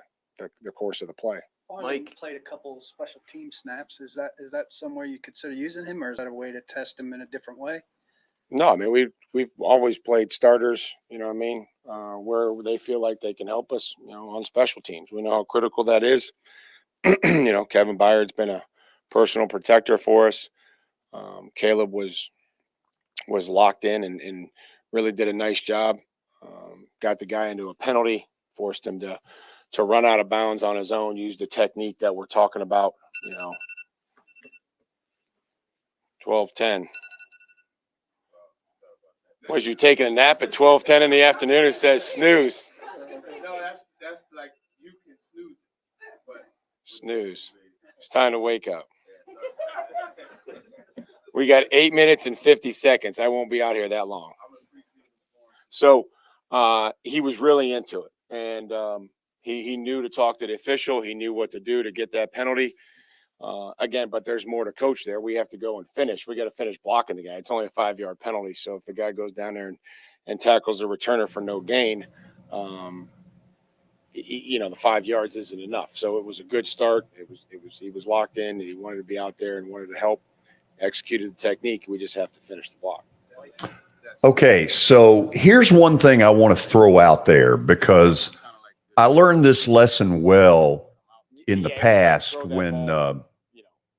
course of the play. Mike played a couple special team snaps. Is that somewhere you consider using him, or is that a way to test him in a different way? No, I mean, we've always played starters, where they feel like they can help us, on special teams. We know how critical that is. Kevin Byard's been a personal protector for us. Caleb was locked in and really did a nice job. Got the guy into a penalty, forced him to run out of bounds on his own, use the technique that we're talking about, 12-10. Was you taking a nap at 12:10 in the afternoon? It says snooze. No, that's like you can snooze it, but snooze. It's time to wake up. We got 8 minutes and 50 seconds. I won't be out here that long. So he was really into it, and he knew to talk to the official. He knew what to do to get that penalty. Again, but there's more to coach there. We have to go and finish. We got to finish blocking the guy. It's only a 5-yard penalty. So if the guy goes down there and tackles the returner for no gain, the 5 yards isn't enough. So it was a good start. He was locked in, and he wanted to be out there and wanted to help, executed the technique. We just have to finish the block. Okay, so here's one thing I want to throw out there, because I learned this lesson well in the past when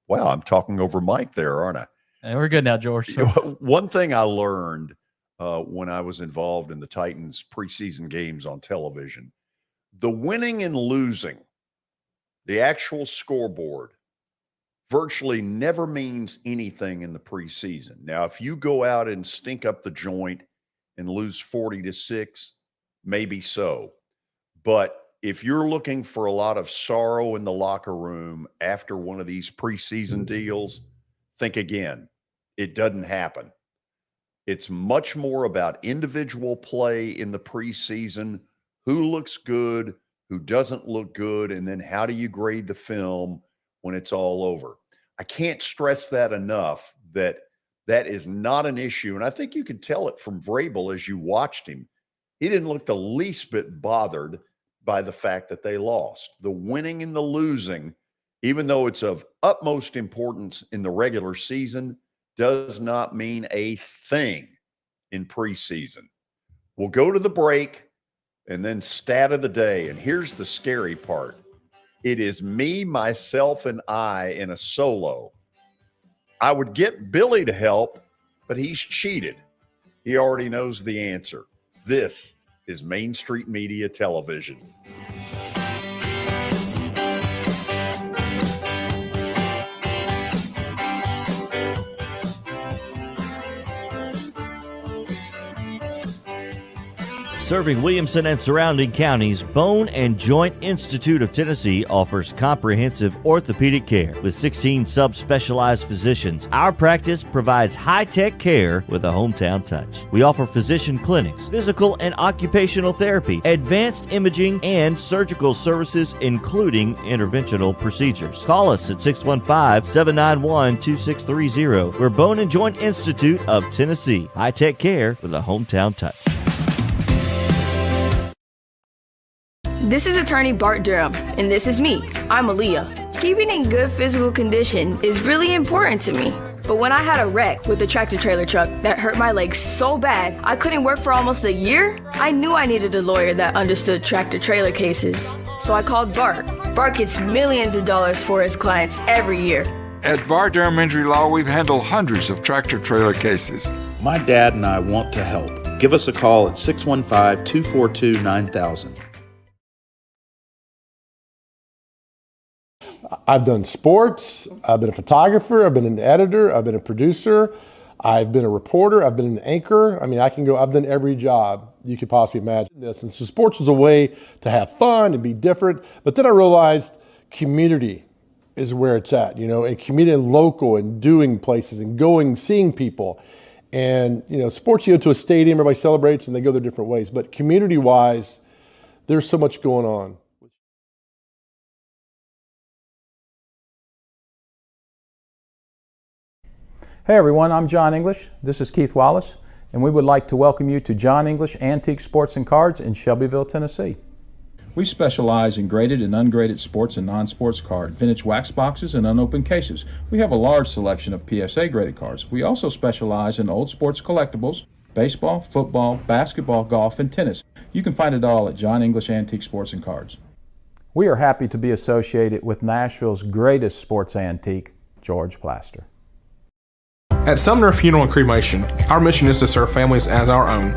wow, I'm talking over Mike there, aren't I? Hey, we're good now, George. One thing I learned when I was involved in the Titans preseason games on television, the winning and losing, the actual scoreboard, virtually never means anything in the preseason. Now, if you go out and stink up the joint and lose 40-6, maybe so. But if you're looking for a lot of sorrow in the locker room after one of these preseason deals, think again. It doesn't happen. It's much more about individual play in the preseason, who looks good, who doesn't look good, and then how do you grade the film when it's all over. I can't stress that enough, that is not an issue. And I think you could tell it from Vrabel as you watched him. He didn't look the least bit bothered by the fact that they lost. The winning and the losing, even though it's of utmost importance in the regular season, does not mean a thing in preseason. We'll go to the break and then stat of the day. And here's the scary part. It is me, myself, and I in a solo. I would get Billy to help, but he's cheated. He already knows the answer. This is Main Street Media Television. Serving Williamson and surrounding counties, Bone and Joint Institute of Tennessee offers comprehensive orthopedic care with 16 subspecialized physicians. Our practice provides high-tech care with a hometown touch. We offer physician clinics, physical and occupational therapy, advanced imaging, and surgical services, including interventional procedures. Call us at 615-791-2630. We're Bone and Joint Institute of Tennessee. High-tech care with a hometown touch. This is attorney Bart Durham, and this is me. I'm Aaliyah. Keeping in good physical condition is really important to me. But when I had a wreck with a tractor-trailer truck that hurt my legs so bad I couldn't work for almost a year, I knew I needed a lawyer that understood tractor-trailer cases. So I called Bart. Bart gets millions of dollars for his clients every year. At Bart Durham Injury Law, we've handled hundreds of tractor-trailer cases. My dad and I want to help. Give us a call at 615-242-9000. I've done sports, I've been a photographer, I've been an editor, I've been a producer, I've been a reporter, I've been an anchor. I mean, I've done every job you could possibly imagine this. And so sports was a way to have fun and be different. But then I realized community is where it's at, and community and local and doing places and going, seeing people. And, sports, you go to a stadium, everybody celebrates and they go their different ways. But community-wise, there's so much going on. Hey everyone, I'm John English. This is Keith Wallace, and we would like to welcome you to John English Antique Sports and Cards in Shelbyville, Tennessee. We specialize in graded and ungraded sports and non-sports cards, vintage wax boxes, and unopened cases. We have a large selection of PSA graded cards. We also specialize in old sports collectibles, baseball, football, basketball, golf, and tennis. You can find it all at John English Antique Sports and Cards. We are happy to be associated with Nashville's greatest sports antique, George Plaster. At Sumner Funeral and Cremation, our mission is to serve families as our own,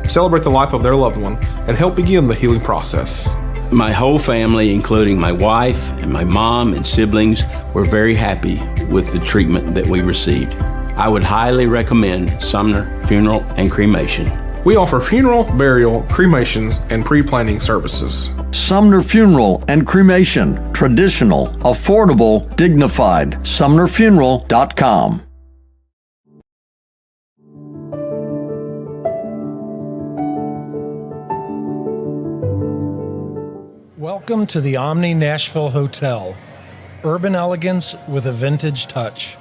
celebrate the life of their loved one, and help begin the healing process. My whole family, including my wife and my mom and siblings, were very happy with the treatment that we received. I would highly recommend Sumner Funeral and Cremation. We offer funeral, burial, cremations, and pre-planning services. Sumner Funeral and Cremation. Traditional, affordable, dignified. SumnerFuneral.com. Welcome to the Omni Nashville Hotel. urban elegance with a vintage touch.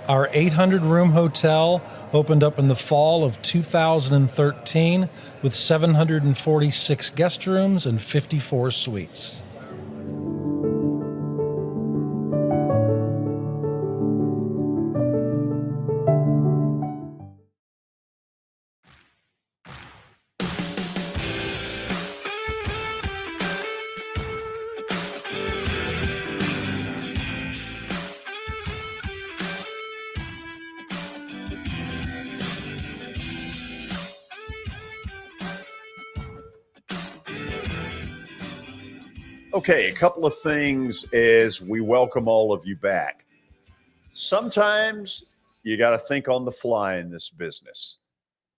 Our 800-room hotel opened up in the fall of 2013 with 746 guest rooms and 54 suites. Okay, a couple of things as we welcome all of you back. Sometimes you got to think on the fly in this business.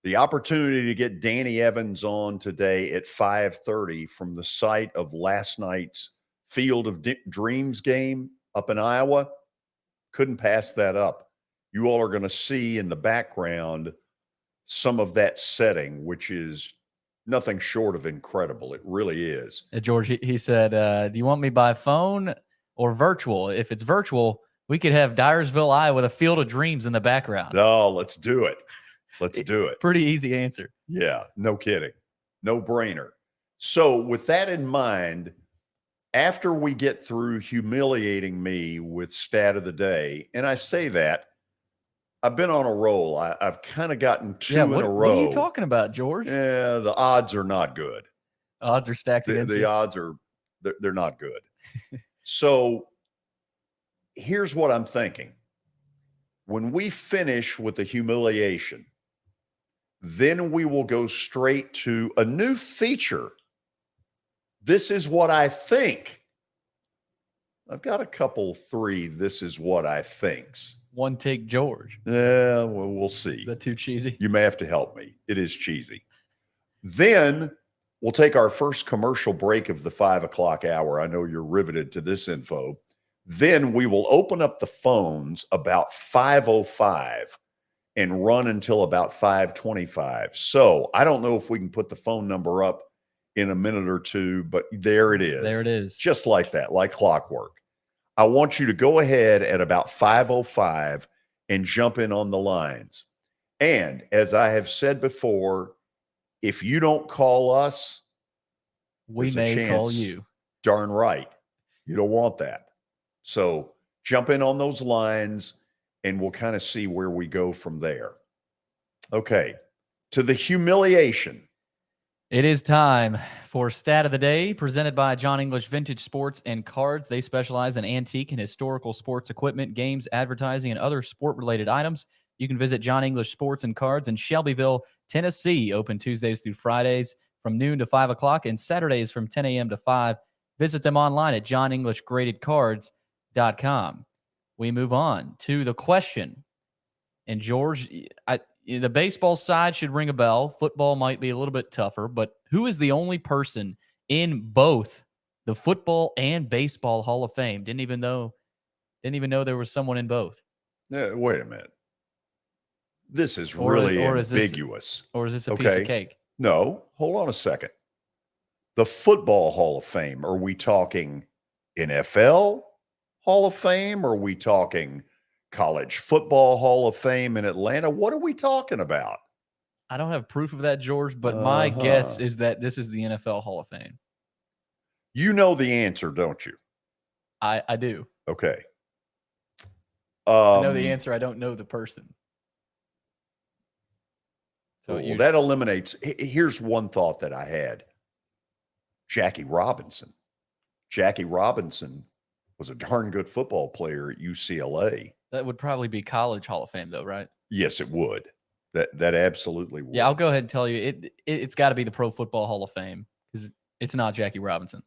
The opportunity to get Danny Evans on today at 5:30 from the site of last night's Field of Dreams game up in Iowa, couldn't pass that up. You all are going to see in the background some of that setting, which is nothing short of incredible. It really is. George, he said, do you want me by phone or virtual? If it's virtual, we could have Dyersville, Iowa, with a Field of Dreams in the background. No, let's do it. Let's do it. Pretty easy answer. Yeah, no kidding. No brainer. So with that in mind, after we get through humiliating me with stat of the day, and I say that, I've been on a roll. I've kind of gotten two in a row. What are you talking about, George? Yeah, the odds are not good. Odds are stacked against you. The odds are, they're not good. So here's what I'm thinking. When we finish with the humiliation, then we will go straight to a new feature. This is what I think. I've got a couple, three, this is what I thinks. One take George. Yeah, well, we'll see. Is that too cheesy? You may have to help me. It is cheesy. Then we'll take our first commercial break of the 5 o'clock hour. I know you're riveted to this info. Then we will open up the phones about 5:05 and run until about 5:25. So I don't know if we can put the phone number up in a minute or two, but there it is. There it is. Just like that, like clockwork. I want you to go ahead at about 5:05 and jump in on the lines. And as I have said before, if you don't call us, we there's a may call chance. you. Darn right. You don't want that. So jump in on those lines and we'll kind of see where we go from there. Okay. To the humiliation. It is time for Stat of the Day, presented by John English Vintage Sports and Cards. They specialize in antique and historical sports equipment, games, advertising, and other sport-related items. You can visit John English Sports and Cards in Shelbyville, Tennessee, open Tuesdays through Fridays from noon to 5 o'clock and Saturdays from 10 a.m. to 5. Visit them online at johnenglishgradedcards.com. We move on to the question. And George, the baseball side should ring a bell. Football might be a little bit tougher, but who is the only person in both the football and baseball Hall of Fame? Didn't even know there was someone in both. Yeah, wait a minute. This is really ambiguous. Or is this a piece of cake? No, hold on a second. The Football Hall of Fame, are we talking NFL Hall of Fame? Are we talking College Football Hall of Fame in Atlanta? What are we talking about? I don't have proof of that, George, but my guess is that this is the NFL Hall of Fame. You know the answer, don't you? I do. Okay. I know the answer. I don't know the person. So well, that eliminates. Here's one thought that I had. Jackie Robinson. Jackie Robinson was a darn good football player at UCLA. That would probably be College Hall of Fame, though, right? Yes, it would. That absolutely would. Yeah, I'll go ahead and tell you it's got to be the Pro Football Hall of Fame because it's not Jackie Robinson.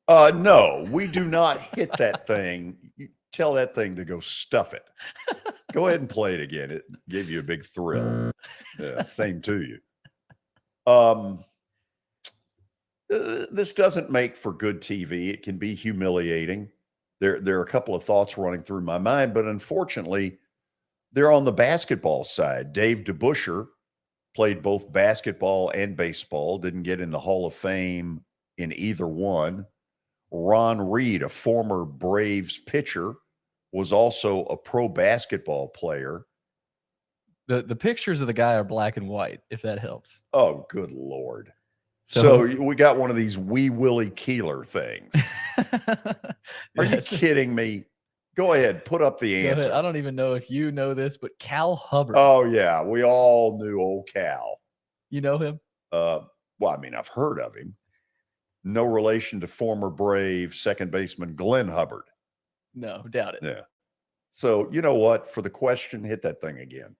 No, we do not hit that thing. You tell that thing to go stuff it. Go ahead and play it again. It gave you a big thrill. Yeah, same to you. This doesn't make for good TV. It can be humiliating. There are a couple of thoughts running through my mind, but unfortunately, they're on the basketball side. Dave DeBusschere played both basketball and baseball, didn't get in the Hall of Fame in either one. Ron Reed, a former Braves pitcher, was also a pro basketball player. The pictures of the guy are black and white, if that helps. Oh, good Lord. So we got one of these Wee Willie Keeler things. Are you kidding me? Go ahead, put up the answer. I don't even know if you know this, but Cal Hubbard. Oh, yeah. We all knew old Cal. You know him? Well, I mean, I've heard of him. No relation to former Brave second baseman Glenn Hubbard. No, doubt it. Yeah. So, you know what? For the question, hit that thing again.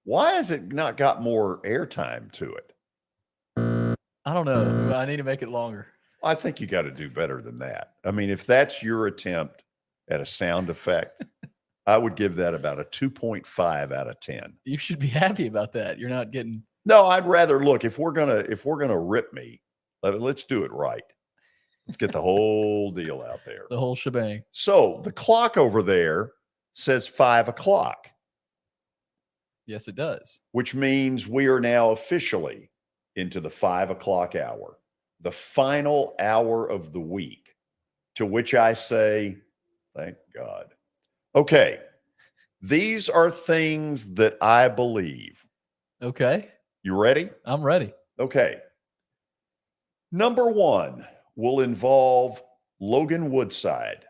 Why has it not got more airtime to it? I don't know. I need to make it longer. I think you got to do better than that. I mean, if that's your attempt at a sound effect, I would give that about a 2.5 out of 10. You should be happy about that. You're not getting. No, I'd rather look, if we're gonna rip me, let's do it right. Let's get the whole deal out there. The whole shebang. So the clock over there says 5 o'clock. Yes, it does. Which means we are now officially into the 5 o'clock hour, the final hour of the week, to which I say, thank God. Okay. These are things that I believe. Okay. You ready? I'm ready. Okay. Number one will involve Logan Woodside.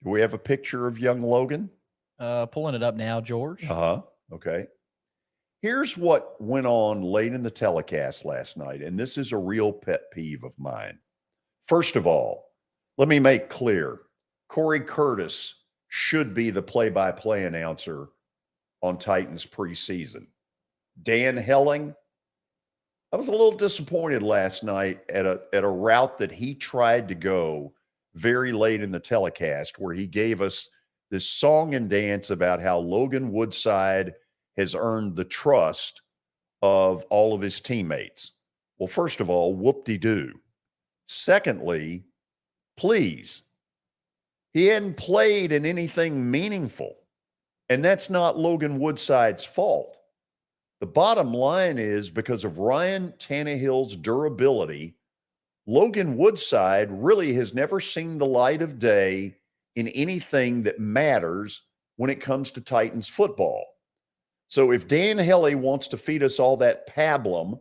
Do we have a picture of young Logan? Pulling it up now, George. Uh-huh. Okay. Here's what went on late in the telecast last night, and this is a real pet peeve of mine. First of all, let me make clear, Corey Curtis should be the play-by-play announcer on Titans preseason. Dan Helling, I was a little disappointed last night at a route that he tried to go very late in the telecast, where he gave us this song and dance about how Logan Woodside has earned the trust of all of his teammates. Well, first of all, whoop-de-doo. Secondly, please, he hadn't played in anything meaningful, and that's not Logan Woodside's fault. The bottom line is, because of Ryan Tannehill's durability, Logan Woodside really has never seen the light of day in anything that matters when it comes to Titans football. So if Dan Helly wants to feed us all that pablum,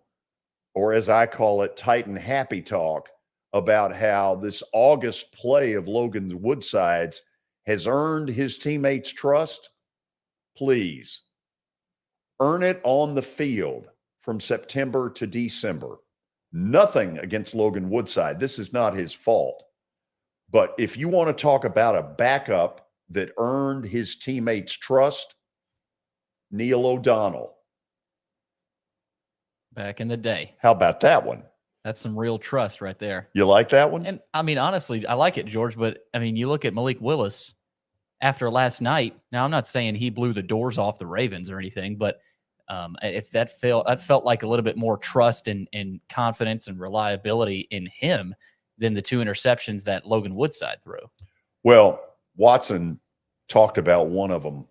or as I call it, Titan happy talk, about how this August play of Logan Woodside's has earned his teammates' trust, please earn it on the field from September to December. Nothing against Logan Woodside. This is not his fault. But if you want to talk about a backup that earned his teammates' trust, Neil O'Donnell. Back in the day. How about that one? That's some real trust right there. You like that one? And I mean, honestly, I like it, George, but I mean, you look at Malik Willis after last night. Now, I'm not saying he blew the doors off the Ravens or anything, but if that felt like a little bit more trust and confidence and reliability in him than the 2 interceptions that Logan Woodside threw. Well, Watson talked about one of them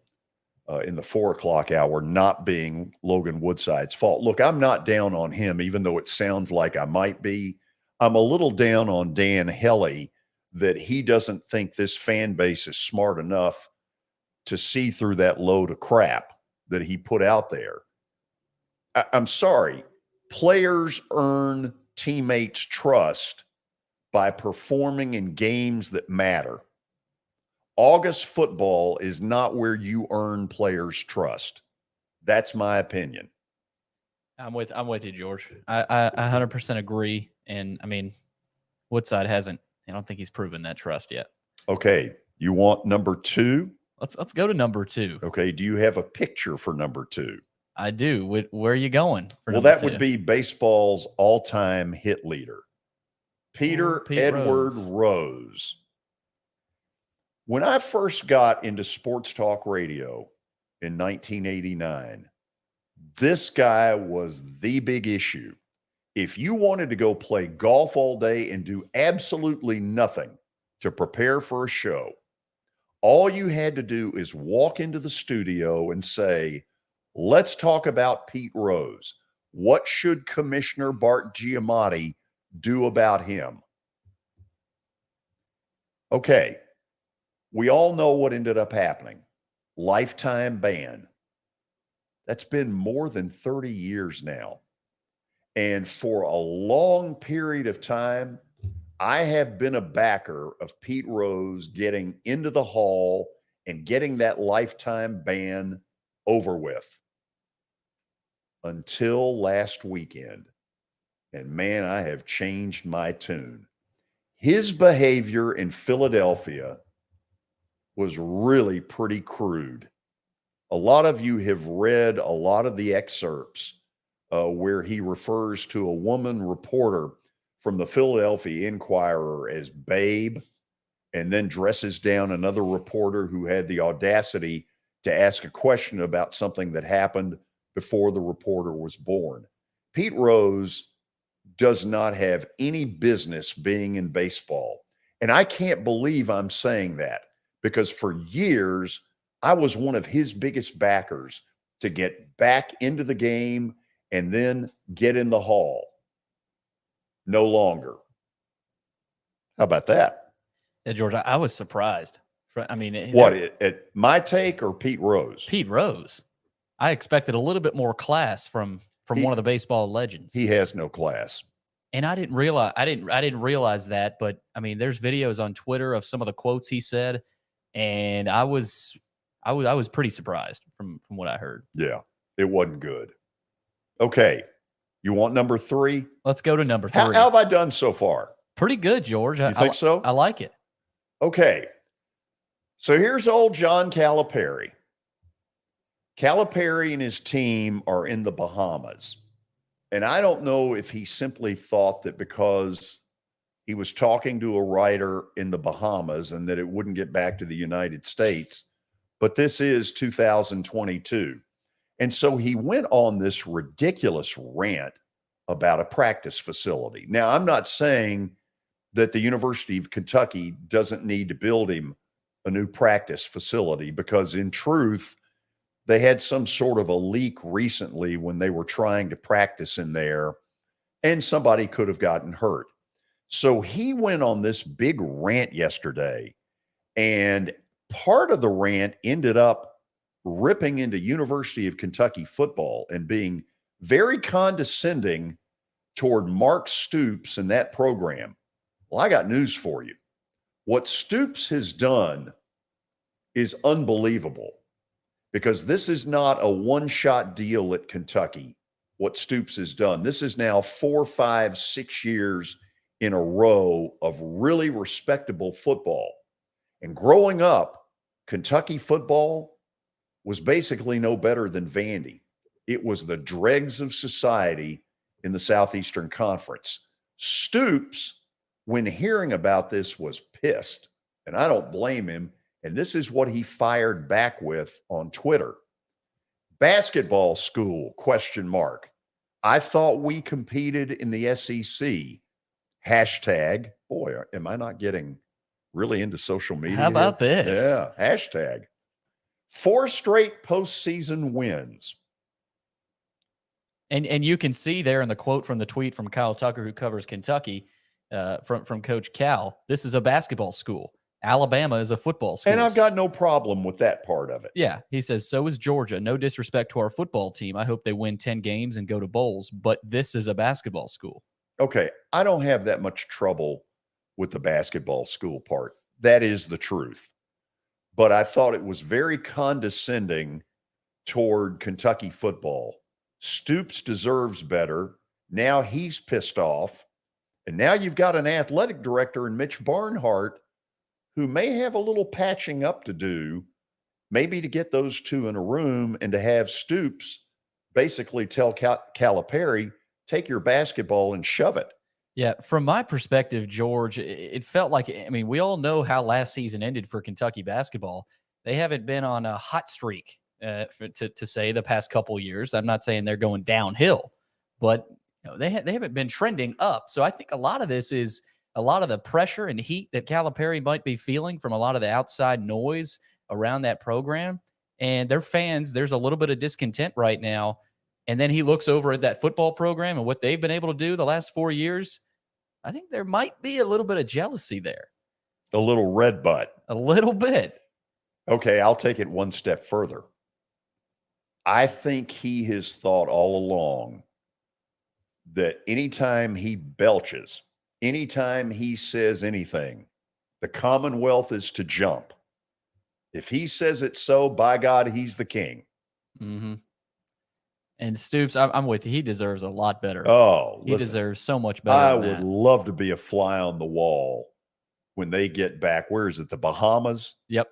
in the 4 o'clock hour not being Logan Woodside's fault. Look, I'm not down on him, even though it sounds like I might be. I'm a little down on Dan Helly that he doesn't think this fan base is smart enough to see through that load of crap that he put out there. I'm sorry. Players earn teammates' trust by performing in games that matter. August football is not where you earn players' trust. That's my opinion. I'm with you, George. I 100% agree. And I mean, Woodside hasn't. I don't think he's proven that trust yet. Okay, you want number 2? Let's go to number 2. Okay. Do you have a picture for number 2? I do. Where are you going? Well, that would be baseball's all-time hit leader, Peter Edward Rose. When I first got into sports talk radio in 1989, this guy was the big issue. If you wanted to go play golf all day and do absolutely nothing to prepare for a show, all you had to do is walk into the studio and say, let's talk about Pete Rose. What should Commissioner Bart Giamatti do about him? Okay, we all know what ended up happening. Lifetime ban. That's been more than 30 years now. And for a long period of time, I have been a backer of Pete Rose getting into the Hall and getting that lifetime ban over with until last weekend. And man, I have changed my tune. His behavior in Philadelphia was really pretty crude. A lot of you have read a lot of the excerpts where he refers to a woman reporter from the Philadelphia Inquirer as babe, and then dresses down another reporter who had the audacity to ask a question about something that happened before the reporter was born. Pete Rose does not have any business being in baseball. And I can't believe I'm saying that, because for years, I was one of his biggest backers to get back into the game and then get in the Hall. No longer. How about that? Yeah, George, I was surprised. I mean, at my take or Pete Rose? Pete Rose. I expected a little bit more class from one of the baseball legends. He has no class. And I didn't realize that, but I mean, there's videos on Twitter of some of the quotes he said, and I was pretty surprised from what I heard. Yeah, it wasn't good. Okay, you want number 3? Let's go to number 3. How have I done so far? Pretty good, George. You think so? I like it. Okay, so here's old John Calipari. Calipari and his team are in the Bahamas. And I don't know if he simply thought that because he was talking to a writer in the Bahamas and that it wouldn't get back to the United States, but this is 2022. And so he went on this ridiculous rant about a practice facility. Now, I'm not saying that the University of Kentucky doesn't need to build him a new practice facility, because in truth, they had some sort of a leak recently when they were trying to practice in there, and somebody could have gotten hurt. So he went on this big rant yesterday, and part of the rant ended up ripping into University of Kentucky football and being very condescending toward Mark Stoops and that program. Well, I got news for you. What Stoops has done is unbelievable, because this is not a one-shot deal at Kentucky, what Stoops has done. This is now 4, 5, 6 years in a row of really respectable football. And growing up, Kentucky football was basically no better than Vandy. It was the dregs of society in the Southeastern Conference. Stoops, when hearing about this, was pissed, and I don't blame him. And this is what he fired back with on Twitter. Basketball school, ? I thought we competed in the SEC. Hashtag, boy, am I not getting really into social media? How about here? this? Yeah, hashtag. 4 straight postseason wins. And you can see there in the quote from the tweet from Kyle Tucker, who covers Kentucky, from Coach Cal, this is a basketball school. Alabama is a football school. And I've got no problem with that part of it. Yeah. He says, so is Georgia. No disrespect to our football team. I hope they win 10 games and go to bowls, but this is a basketball school. Okay. I don't have that much trouble with the basketball school part. That is the truth. But I thought it was very condescending toward Kentucky football. Stoops deserves better. Now he's pissed off. And now you've got an athletic director in Mitch Barnhart who may have a little patching up to do, maybe to get those two in a room and to have Stoops basically tell Calipari, take your basketball and shove it. Yeah, from my perspective, George, it felt like, I mean, we all know how last season ended for Kentucky basketball. They haven't been on a hot streak, to say, the past couple of years. I'm not saying they're going downhill, but they haven't been trending up. So I think a lot of this is a lot of the pressure and heat that Calipari might be feeling from a lot of the outside noise around that program. And their fans, there's a little bit of discontent right now. and then he looks over at that football program and what they've been able to do the last 4 years, I think there might be a little bit of jealousy there. A little red butt. A little bit. Okay, I'll take it one step further. I think he has thought all along that anytime he belches, anytime he says anything, the Commonwealth is to jump. If he says it so, by God, he's the king. Mm-hmm. And Stoops, I'm with you. He deserves a lot better. Oh, he listen, deserves so much better. I than would that. love to be a fly on the wall when they get back. Where is it? The Bahamas? Yep.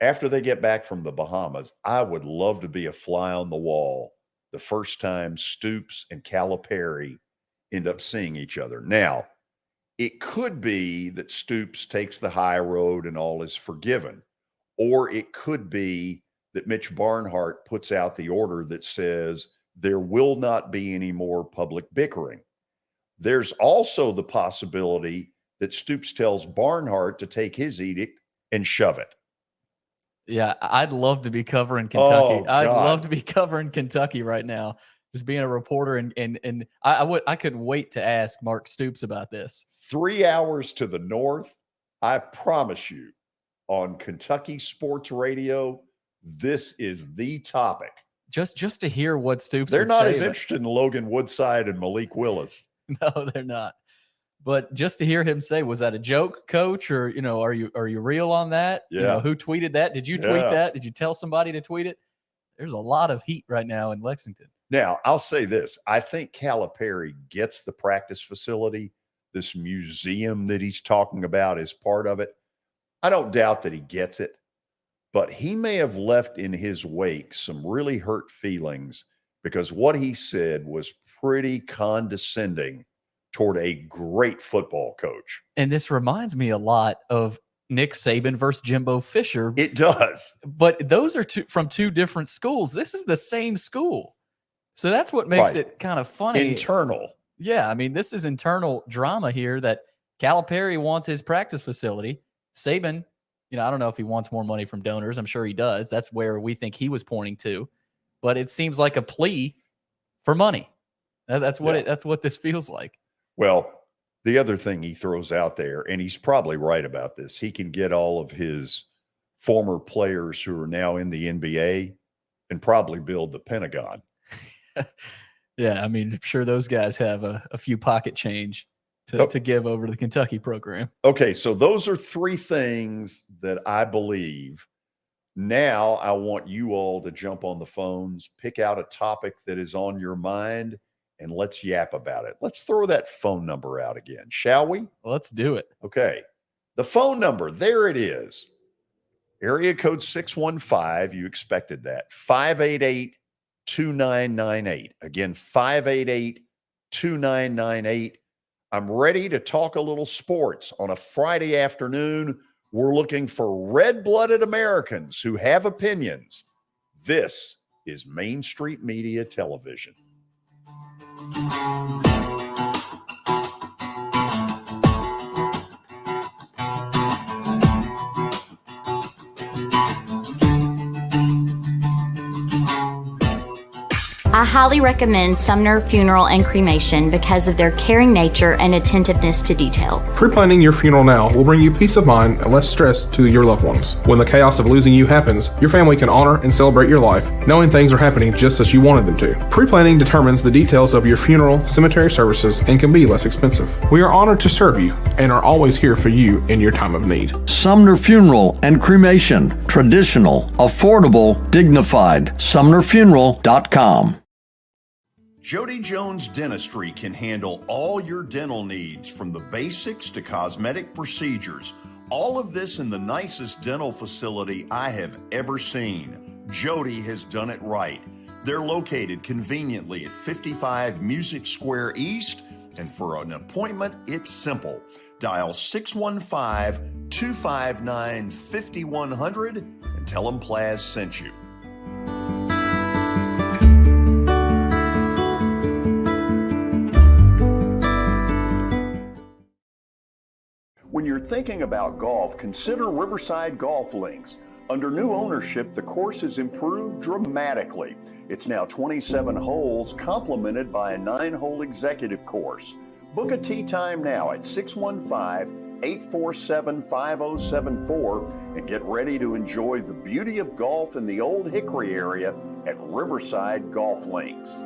After they get back from the Bahamas, I would love to be a fly on the wall the first time Stoops and Calipari end up seeing each other. Now, it could be that Stoops takes the high road and all is forgiven. Or it could be that Mitch Barnhart puts out the order that says there will not be any more public bickering. There's also the possibility that Stoops tells Barnhart to take his edict and shove it. Yeah, I'd love to be covering Kentucky. Oh, I'd God. love to be covering Kentucky right now, just being a reporter. And I couldn't wait to ask Mark Stoops about this. 3 hours to the north, I promise you, on Kentucky sports radio, this is the topic. Just to hear what Stoops They're would not say as about- interested in Logan Woodside and Malik Willis. No, they're not. But just to hear him say, was that a joke, coach? Or, are you real on that? Yeah. Who tweeted that? Did you tweet Yeah. that? Did you tell somebody to tweet it? There's a lot of heat right now in Lexington. Now, I'll say this. I think Calipari gets the practice facility. This museum that he's talking about is part of it. I don't doubt that he gets it, but he may have left in his wake some really hurt feelings because what he said was pretty condescending toward a great football coach. And this reminds me a lot of Nick Saban versus Jimbo Fisher. It does. But those are from two different schools. This is the same school. So that's what makes Right. it kind of funny. Internal. Yeah, I mean, this is internal drama here that Calipari wants his practice facility. Saban, I don't know if he wants more money from donors. I'm sure he does. That's where we think he was pointing to. But it seems like a plea for money. That's what this feels like. Well, the other thing he throws out there, and he's probably right about this, he can get all of his former players who are now in the NBA and probably build the Pentagon. Yeah, I mean, I'm sure those guys have a few pocket change to give over to the Kentucky program. Okay, so those are three things that I believe. Now I want you all to jump on the phones, pick out a topic that is on your mind, and let's yap about it. Let's throw that phone number out again, shall we? Let's do it. Okay. The phone number, there it is. Area code 615, you expected that. 588-2998. Again, 588-2998. I'm ready to talk a little sports on a Friday afternoon. We're looking for red-blooded Americans who have opinions. This is Main Street Media Television. I highly recommend Sumner Funeral and Cremation because of their caring nature and attentiveness to detail. Pre-planning your funeral now will bring you peace of mind and less stress to your loved ones. When the chaos of losing you happens, your family can honor and celebrate your life, knowing things are happening just as you wanted them to. Pre-planning determines the details of your funeral, cemetery services, and can be less expensive. We are honored to serve you and are always here for you in your time of need. Sumner Funeral and Cremation. Traditional, affordable, dignified. SumnerFuneral.com. Jody Jones Dentistry can handle all your dental needs, from the basics to cosmetic procedures. All of this in the nicest dental facility I have ever seen. Jody has done it right. They're located conveniently at 55 Music Square East, and for an appointment, it's simple. Dial 615-259-5100 and tell them Plaz sent you. When you're thinking about golf, consider Riverside Golf Links. Under new ownership, the course has improved dramatically. It's now 27 holes, complemented by a 9-hole executive course. Book a tee time now at 615-847-5074 and get ready to enjoy the beauty of golf in the Old Hickory area at Riverside Golf Links.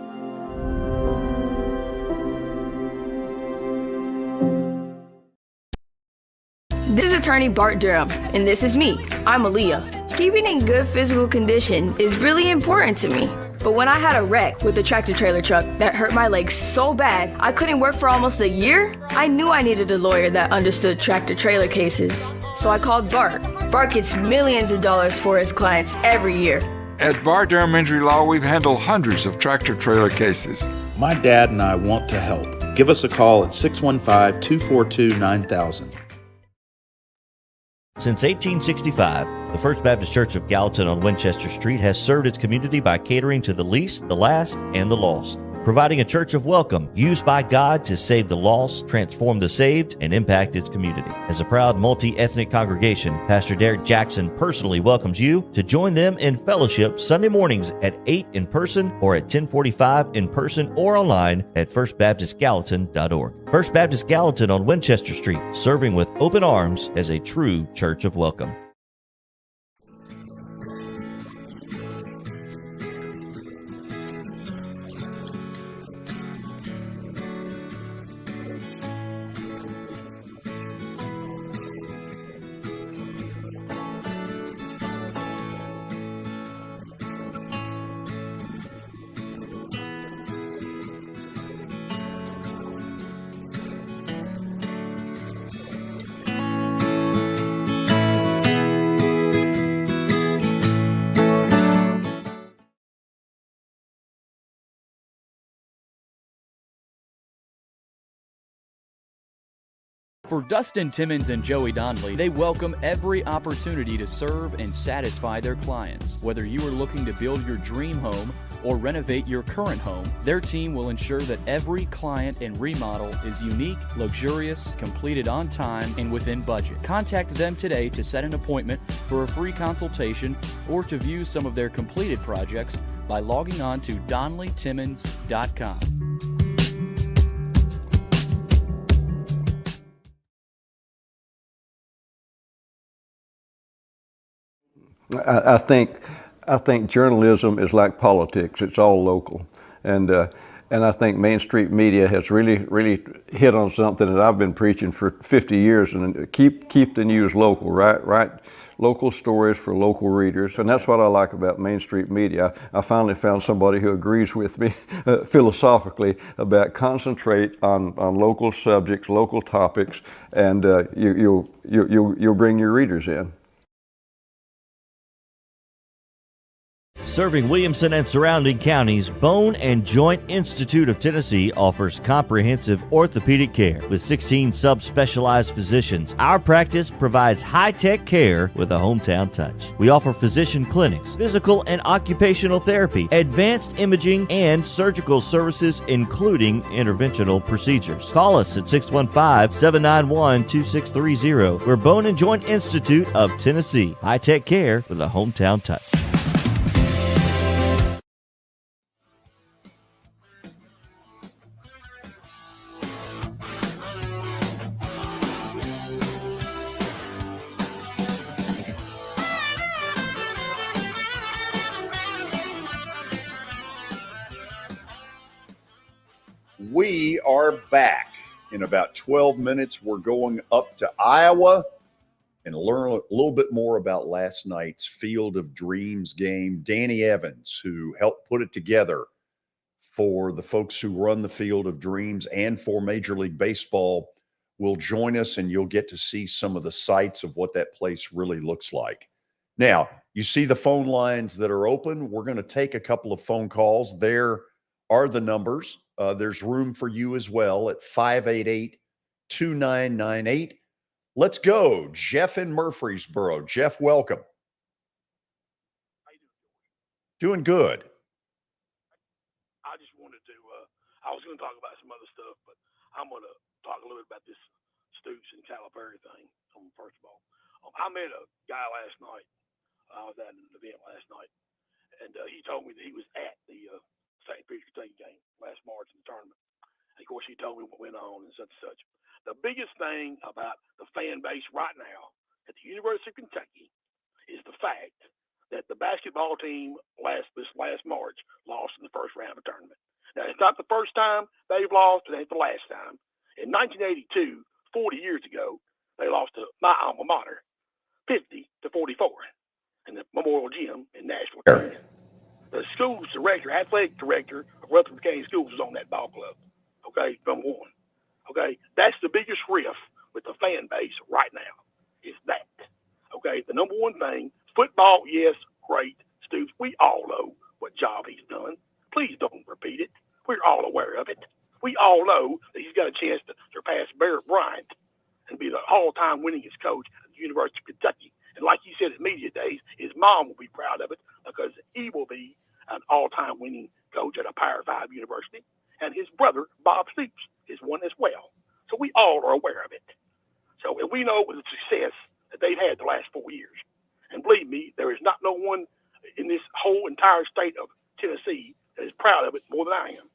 This is attorney Bart Durham, and this is me. I'm Aaliyah. Keeping in good physical condition is really important to me. But when I had a wreck with a tractor trailer truck that hurt my legs so bad I couldn't work for almost a year, I knew I needed a lawyer that understood tractor trailer cases. So I called Bart. Bart gets millions of dollars for his clients every year. At Bart Durham Injury Law, we've handled hundreds of tractor trailer cases. My dad and I want to help. Give us a call at 615-242-9000. Since 1865, the First Baptist Church of Gallatin on Winchester Street has served its community by catering to the least, the last, and the lost, providing a church of welcome used by God to save the lost, transform the saved, and impact its community. As a proud multi-ethnic congregation, Pastor Derek Jackson personally welcomes you to join them in fellowship Sunday mornings at 8 in person or at 1045 in person or online at firstbaptistgallatin.org. First Baptist Gallatin on Winchester Street, serving with open arms as a true church of welcome. For Dustin Timmons and Joey Donnelly, they welcome every opportunity to serve and satisfy their clients. Whether you are looking to build your dream home or renovate your current home, their team will ensure that every client and remodel is unique, luxurious, completed on time, and within budget. Contact them today to set an appointment for a free consultation or to view some of their completed projects by logging on to DonnellyTimmons.com. I think journalism is like politics. It's all local, and I think Main Street Media has really hit on something that I've been preaching for 50 years. And keep the news local, right? Local stories for local readers, and that's what I like about Main Street Media. I finally found somebody who agrees with me philosophically about concentrate on local subjects, local topics, and you'll bring your readers in. Serving Williamson and surrounding counties, Bone and Joint Institute of Tennessee offers comprehensive orthopedic care with 16 subspecialized physicians. Our practice provides high-tech care with a hometown touch. We offer physician clinics, physical and occupational therapy, advanced imaging, and surgical services, including interventional procedures. Call us at 615-791-2630. We're Bone and Joint Institute of Tennessee. High-tech care with a hometown touch. We are back. In about 12 minutes, we're going up to Iowa and learn a little bit more about last night's Field of Dreams game. Danny Evans, who helped put it together for the folks who run the Field of Dreams and for Major League Baseball, will join us, and you'll get to see some of the sights of what that place really looks like. Now, you see the phone lines that are open. We're going to take a couple of phone calls. There are the numbers. There's room for you as well at 588-2998. Let's go. Jeff in Murfreesboro. Jeff, welcome. How you doing? Doing good. I just wanted to, I was going to talk about some other stuff, but I'm going to talk a little bit about this Stoops and Calipari thing. First of all, I met a guy last night I was at an event last night, and he told me that he was at the St. Peter's State game last March in the tournament. And of course, he told me what went on and such and such. The biggest thing about the fan base right now at the University of Kentucky is the fact that the basketball team this last March lost in the first round of the tournament. Now, it's not the first time they've lost, it ain't the last time. In 1982, 40 years ago, they lost to my alma mater, 50-44, in the Memorial Gym in Nashville. The school's director, athletic director of Rutherford County Schools was on that ball club. Okay, number one. Okay, that's the biggest riff with the fan base right now. Is that okay? The number one thing, football, yes, great. Stoops, we all know what job he's done. Please don't repeat it. We're all aware of it. We all know that he's got a chance to surpass Barrett Bryant and be the all-time winningest coach at the University of Kentucky. And like he said at media days, his mom will be proud of it because he will be an all-time winning coach at a Power 5 university. And his brother, Bob Stoops, is one as well. So we all are aware of it. So and we know with the success that they've had the last 4 years. And believe me, there is not no one in this whole entire state of Tennessee that is proud of it more than I am.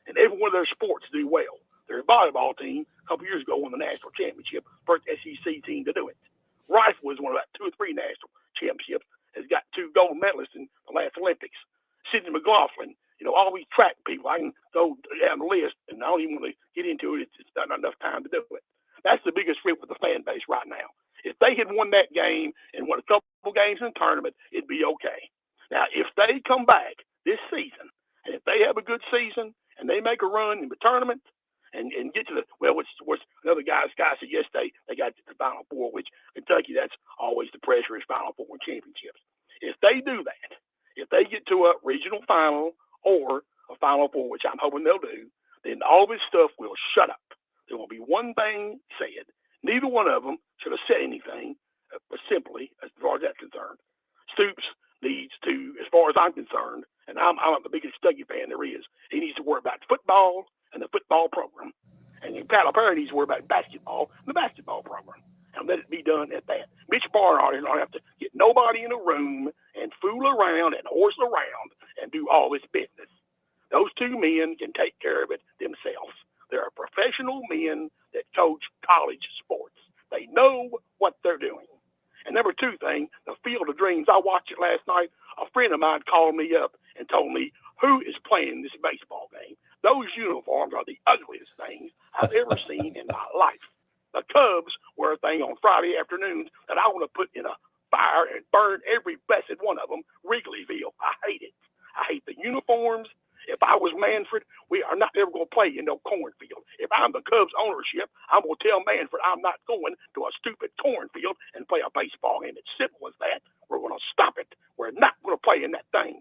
And every one of their sports do well. Their volleyball team a couple years ago won the national championship, first SEC team to do it. Rifle is one of about 2 or 3 national championships, has got 2 gold medalists in the last Olympics. Sidney McLaughlin, all these track people, I can go down the list, and I don't even want to get into it. It's not enough time to do it. That's the biggest rip with the fan base right now. If they had won that game and won a couple games in the tournament, it'd be okay. Now, if they come back this season, and if they have a good season, and they make a run in the tournament, and get to the, what's another guy said yesterday, they got to the Final Four, which Kentucky, that's always the pressure is Final Four championships. If they do that, if they get to a regional final or a Final Four, which I'm hoping they'll do, then all this stuff will shut up. There won't be one thing said. Neither one of them should have said anything, simply, as far as that's concerned. Stoops needs to, as far as I'm concerned, and I'm the biggest Kentucky fan there is, he needs to worry about football and the football program. And Calipari needs to worry about basketball and the basketball program. And let it be done at that. Mitch Barnhart is not have to get nobody in a room and fool around and horse around and do all this business. Those 2 men can take care of it themselves. There are professional men that coach college sports. They know what they're doing. And number 2 thing, the Field of Dreams, I watched it last night. A friend of mine called me up and told me, who is playing this baseball game? Those uniforms are the ugliest things I've ever seen in my life. The Cubs wear a thing on Friday afternoons that I want to put in a fire and burn every blessed one of them, Wrigleyville. I hate it. I hate the uniforms. If I was Manfred, we are not ever going to play in no cornfield. If I'm the Cubs ownership, I'm going to tell Manfred I'm not going to a stupid cornfield and play a baseball game. It's simple as that. We're going to stop it. We're not going to play in that thing.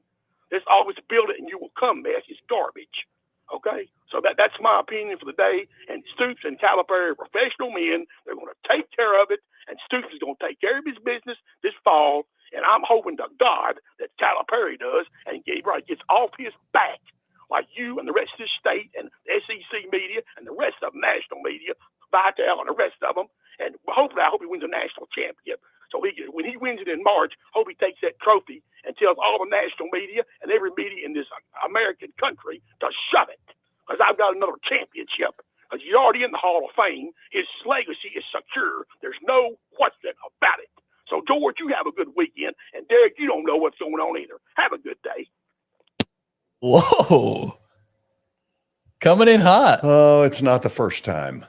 Let's always build it and you will come mess. It's garbage. Okay? So that's my opinion for the day. And Stoops and Calipari are professional men. They're going to take care of it. And Stoops is going to take care of his business this fall. And I'm hoping to God that Calipari does and Gabriel gets off his back like you and the rest of the state and the SEC media and the rest of national media, Vital and the rest of them. And hopefully, I hope he wins a national championship. So when he wins it in March, hope he takes that trophy and tells all the national media and every media in this American country to shove it. Because I've got another championship. Because he's already in the Hall of Fame. His legacy is secure. There's no question about it. So, George, you have a good weekend. And, Derek, you don't know what's going on either. Have a good day. Whoa. Coming in hot. Oh, it's not the first time.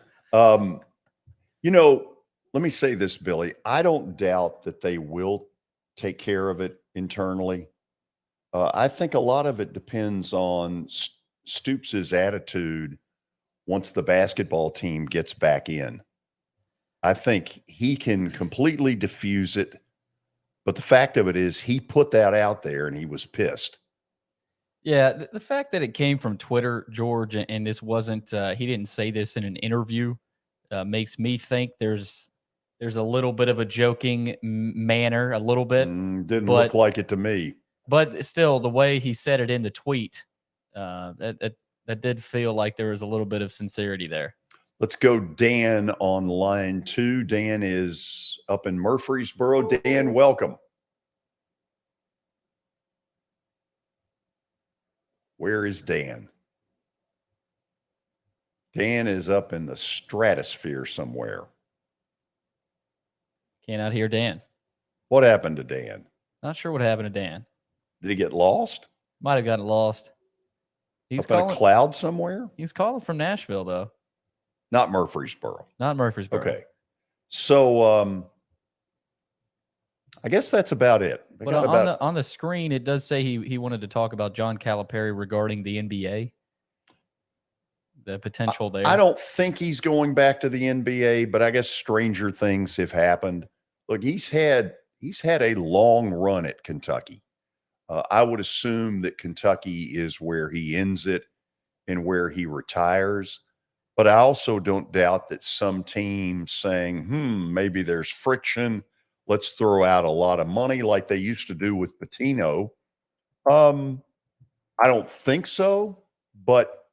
Let me say this, Billy. I don't doubt that they will take care of it internally. I think a lot of it depends on Stoops' attitude once the basketball team gets back in. I think he can completely diffuse it. But the fact of it is he put that out there and he was pissed. Yeah, the fact that it came from Twitter, George, and this wasn't, he didn't say this in an interview, makes me think there's a little bit of a joking manner, a little bit. Didn't look like it to me. But still, the way he said it in the tweet, that did feel like there was a little bit of sincerity there. Let's go Dan on line 2. Dan is up in Murfreesboro. Dan, welcome. Where is Dan? Dan is up in the stratosphere somewhere. Cannot hear Dan. What happened to Dan? Not sure what happened to Dan. Did he get lost? Might have gotten lost. He's up in a cloud somewhere? He's calling from Nashville, though. Not Murfreesboro. Not Murfreesboro. Okay. So I guess that's about it. But on the screen, it does say he wanted to talk about John Calipari regarding the NBA. The potential there. I don't think he's going back to the NBA, but I guess stranger things have happened. Look, he's had a long run at Kentucky. I would assume that Kentucky is where he ends it and where he retires. But I also don't doubt that some team saying, maybe there's friction. Let's throw out a lot of money like they used to do with Pitino. I don't think so, but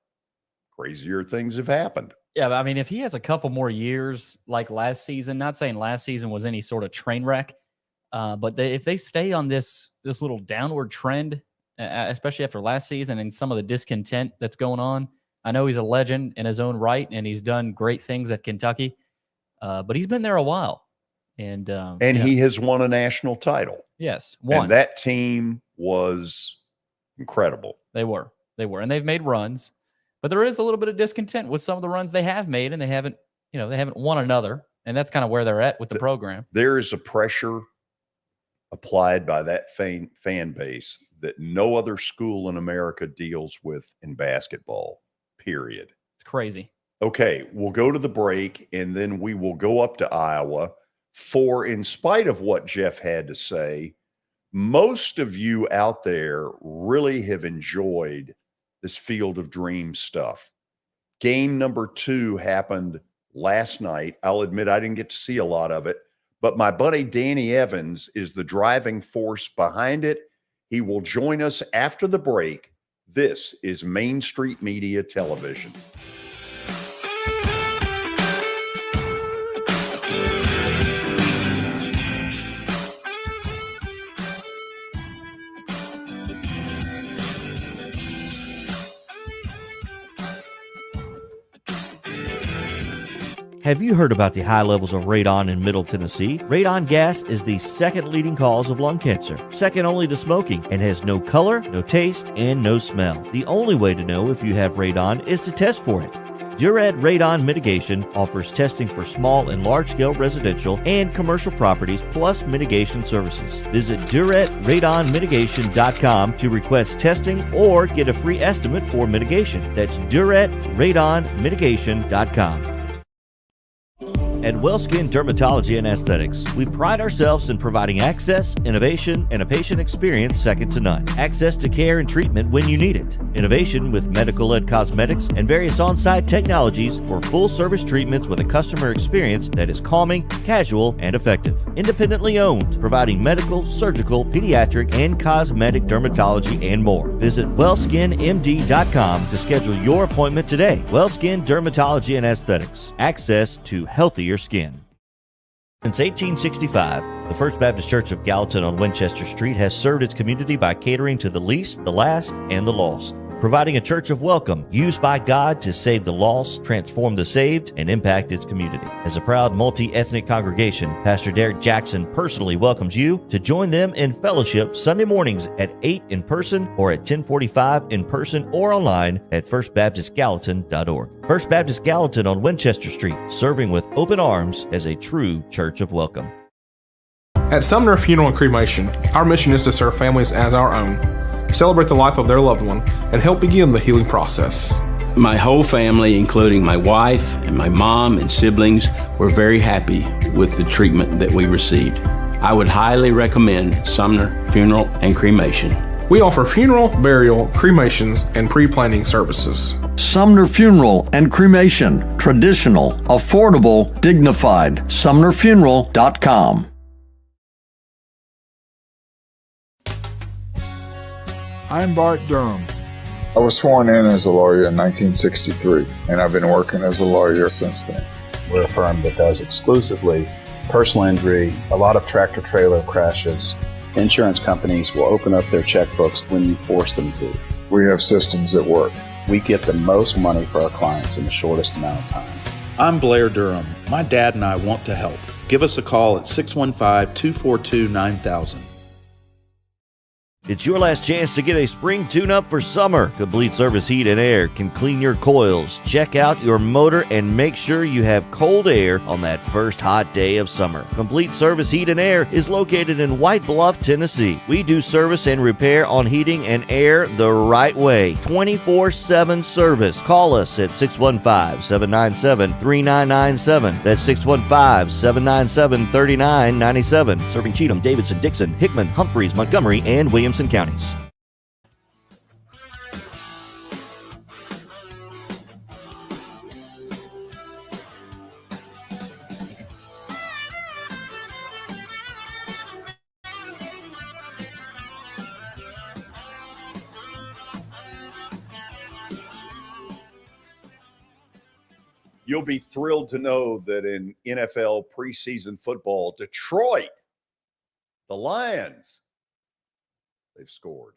crazier things have happened. Yeah, I mean, if he has a couple more years like last season, not saying last season was any sort of train wreck, but if they stay on this little downward trend, especially after last season and some of the discontent that's going on, I know he's a legend in his own right, and he's done great things at Kentucky, but he's been there a while. And he has won a national title. Yes, one. And that team was incredible. They were, and they've made runs. But there is a little bit of discontent with some of the runs they have made, and they haven't won another, and that's kind of where they're at with the program. There is a pressure applied by that fan base that no other school in America deals with in basketball, period. It's crazy. Okay, we'll go to the break, and then we will go up to Iowa for, in spite of what Jeff had to say, most of you out there really have enjoyed this Field of Dreams stuff. Game number 2 happened last night. I'll admit I didn't get to see a lot of it, but my buddy Danny Evans is the driving force behind it. He will join us after the break. This is Main Street Media Television. Have you heard about the high levels of radon in Middle Tennessee? Radon gas is the second leading cause of lung cancer, second only to smoking, and has no color, no taste, and no smell. The only way to know if you have radon is to test for it. Duret Radon Mitigation offers testing for small and large-scale residential and commercial properties, plus mitigation services. Visit DuretRadonMitigation.com to request testing or get a free estimate for mitigation. That's DuretRadonMitigation.com. At WellSkin Dermatology and Aesthetics, we pride ourselves in providing access, innovation, and a patient experience second to none. Access to care and treatment when you need it. Innovation with medical-led cosmetics and various on-site technologies for full-service treatments with a customer experience that is calming, casual, and effective. Independently owned, providing medical, surgical, pediatric, and cosmetic dermatology and more. Visit WellSkinMD.com to schedule your appointment today. WellSkin Dermatology and Aesthetics. Access to healthier skin. Since 1865, the First Baptist Church of Gallatin on Winchester Street has served its community by catering to the least, the last, and the lost, providing a church of welcome used by God to save the lost, transform the saved, and impact its community. As a proud multi-ethnic congregation, Pastor Derek Jackson personally welcomes you to join them in fellowship Sunday mornings at 8 in person or at 1045 in person or online at firstbaptistgallatin.org. First Baptist Gallatin on Winchester Street, serving with open arms as a true church of welcome. At Sumner Funeral and Cremation, our mission is to serve families as our own, celebrate the life of their loved one, and help begin the healing process. My whole family, including my wife and my mom and siblings, were very happy with the treatment that we received. I would highly recommend Sumner Funeral and Cremation. We offer funeral, burial, cremations, and pre-planning services. Sumner Funeral and Cremation. Traditional, affordable, dignified. SumnerFuneral.com. I'm Bart Durham. I was sworn in as a lawyer in 1963, and I've been working as a lawyer since then. We're a firm that does exclusively personal injury, a lot of tractor-trailer crashes. Insurance companies will open up their checkbooks when you force them to. We have systems that work. We get the most money for our clients in the shortest amount of time. I'm Blair Durham. My dad and I want to help. Give us a call at 615-242-9000. It's your last chance to get a spring tune-up for summer. Complete Service Heat and Air can clean your coils, check out your motor, and make sure you have cold air on that first hot day of summer. Complete Service Heat and Air is located in White Bluff, Tennessee. We do service and repair on heating and air the right way. 24/7 service. Call us at 615-797-3997. That's 615-797-3997. Serving Cheatham, Davidson, Dixon, Hickman, Humphreys, Montgomery, and Williamson counties. You'll be thrilled to know that in NFL preseason football, Detroit, the Lions, they've scored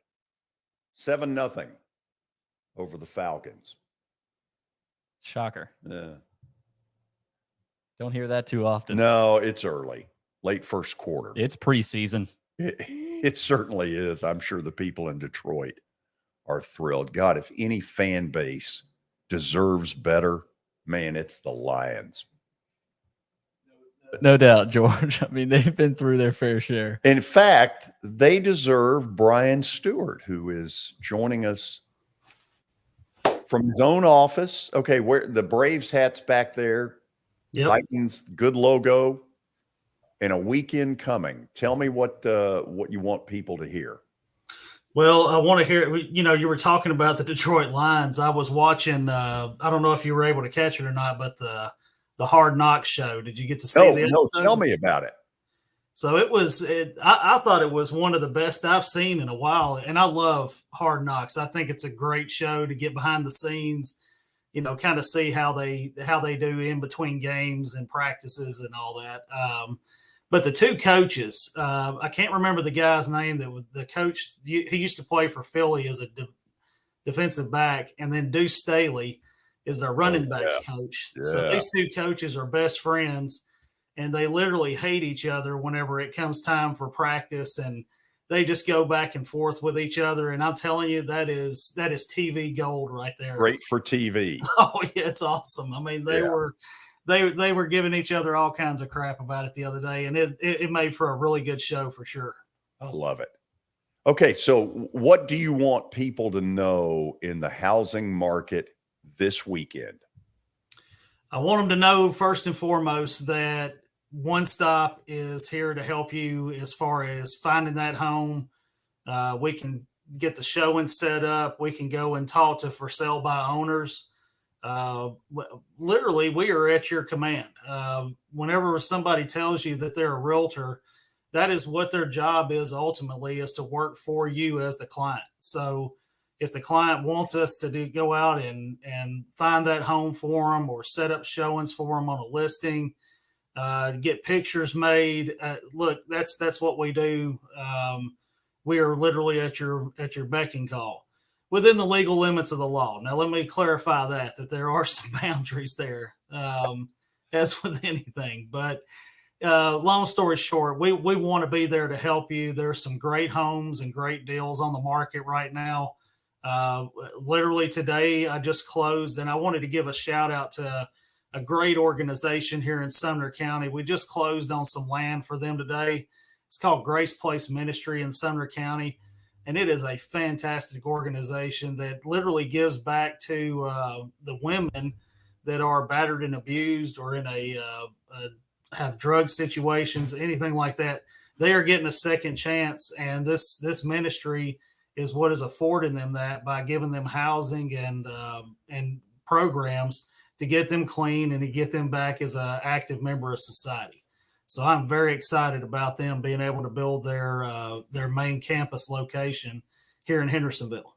7-0 over the Falcons. Shocker. Yeah. Don't hear that too often. No, it's early, late first quarter. It's preseason. It certainly is. I'm sure the people in Detroit are thrilled. God, if any fan base deserves better, man, it's the Lions. No doubt, George. I mean, they've been through their fair share. In fact, they deserve Brian Stewart, who is joining us from his own office. Okay, where the Braves hat's back there. Yep. Titans, good logo, and a weekend coming. Tell me what you want people to hear. Well, I want to hear, you were talking about the Detroit Lions. I was watching, I don't know if you were able to catch it or not, but the Hard Knocks show. Did you get to see it? No, tell me about it. So I thought it was one of the best I've seen in a while. And I love Hard Knocks. I think it's a great show to get behind the scenes, kind of see how they do in between games and practices and all that. But the two coaches, I can't remember the guy's name that was the coach. He used to play for Philly as a defensive back, and then Deuce Staley is their running backs coach. Yeah. So these two coaches are best friends, and they literally hate each other whenever it comes time for practice, and they just go back and forth with each other. And I'm telling you, that is TV gold right there. Great for TV. Oh yeah, it's awesome. I mean, they were giving each other all kinds of crap about it the other day, and it made for a really good show for sure. I love it. Okay, so what do you want people to know in the housing market this weekend? I want them to know, first and foremost, that One Stop is here to help you as far as finding that home. We can get the showing set up. We can go and talk to for sale by owners. Literally, we are at your command. Whenever somebody tells you that they're a realtor, that is what their job is ultimately, is to work for you as the client. So if the client wants us to go out and find that home for them, or set up showings for them on a listing, get pictures made, look, that's what we do. We are literally at your beck and call, within the legal limits of the law. Now, let me clarify that there are some boundaries there, as with anything. But long story short, we want to be there to help you. There's some great homes and great deals on the market right now. Literally today, I just closed, and I wanted to give a shout out to a great organization here in Sumner County. We just closed on some land for them today. It's called Grace Place Ministry in Sumner County. And it is a fantastic organization that literally gives back to the women that are battered and abused, or in have drug situations, anything like that. They are getting a second chance, and this ministry is what is affording them that, by giving them housing and programs to get them clean and to get them back as an active member of society. So I'm very excited about them being able to build their main campus location here in Hendersonville.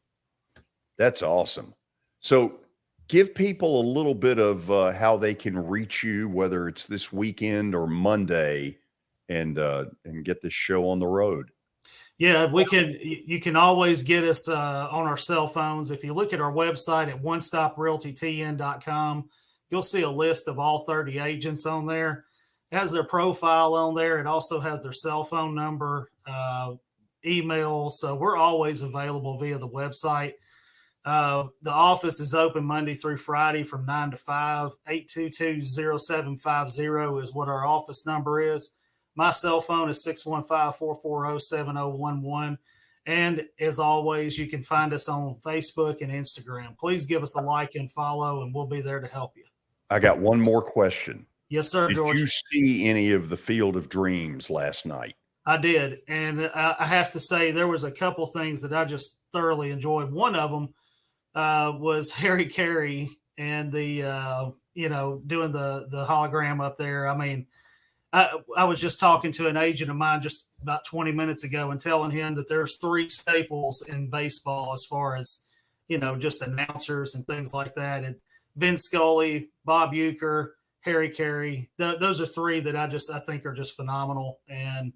That's awesome. So give people a little bit of how they can reach you, whether it's this weekend or Monday, and get this show on the road. Yeah, we can. You can always get us on our cell phones. If you look at our website at onestoprealtytn.com, you'll see a list of all 30 agents on there. It has their profile on there. It also has their cell phone number, email. So we're always available via the website. The office is open Monday through Friday from 9 to 5. 822-0750 is what our office number is. My cell phone is 615-440-7011. And as always, you can find us on Facebook and Instagram. Please give us a like and follow, and we'll be there to help you. I got one more question. Yes, sir, George. Did you see any of the Field of Dreams last night? I did. And I have to say there was a couple things that I just thoroughly enjoyed. One of them was Harry Carey and the, doing the hologram up there. I mean, I was just talking to an agent of mine just about 20 minutes ago and telling him that there's 3 staples in baseball as far as, just announcers and things like that. And Vince Scully, Bob Uecker, Harry Carey, those are 3 that I think are just phenomenal. And,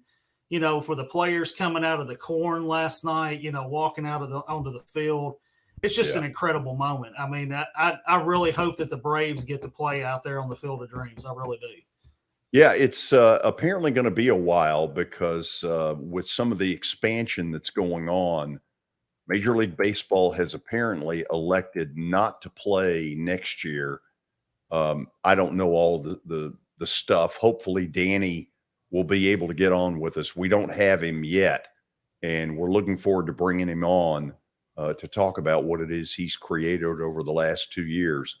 for the players coming out of the corn last night, walking onto the field, it's just an incredible moment. I mean, I really hope that the Braves get to play out there on the Field of Dreams. I really do. Yeah, it's apparently going to be a while because with some of the expansion that's going on, Major League Baseball has apparently elected not to play next year. I don't know all the stuff. Hopefully, Danny will be able to get on with us. We don't have him yet, and we're looking forward to bringing him on to talk about what it is he's created over the last 2 years.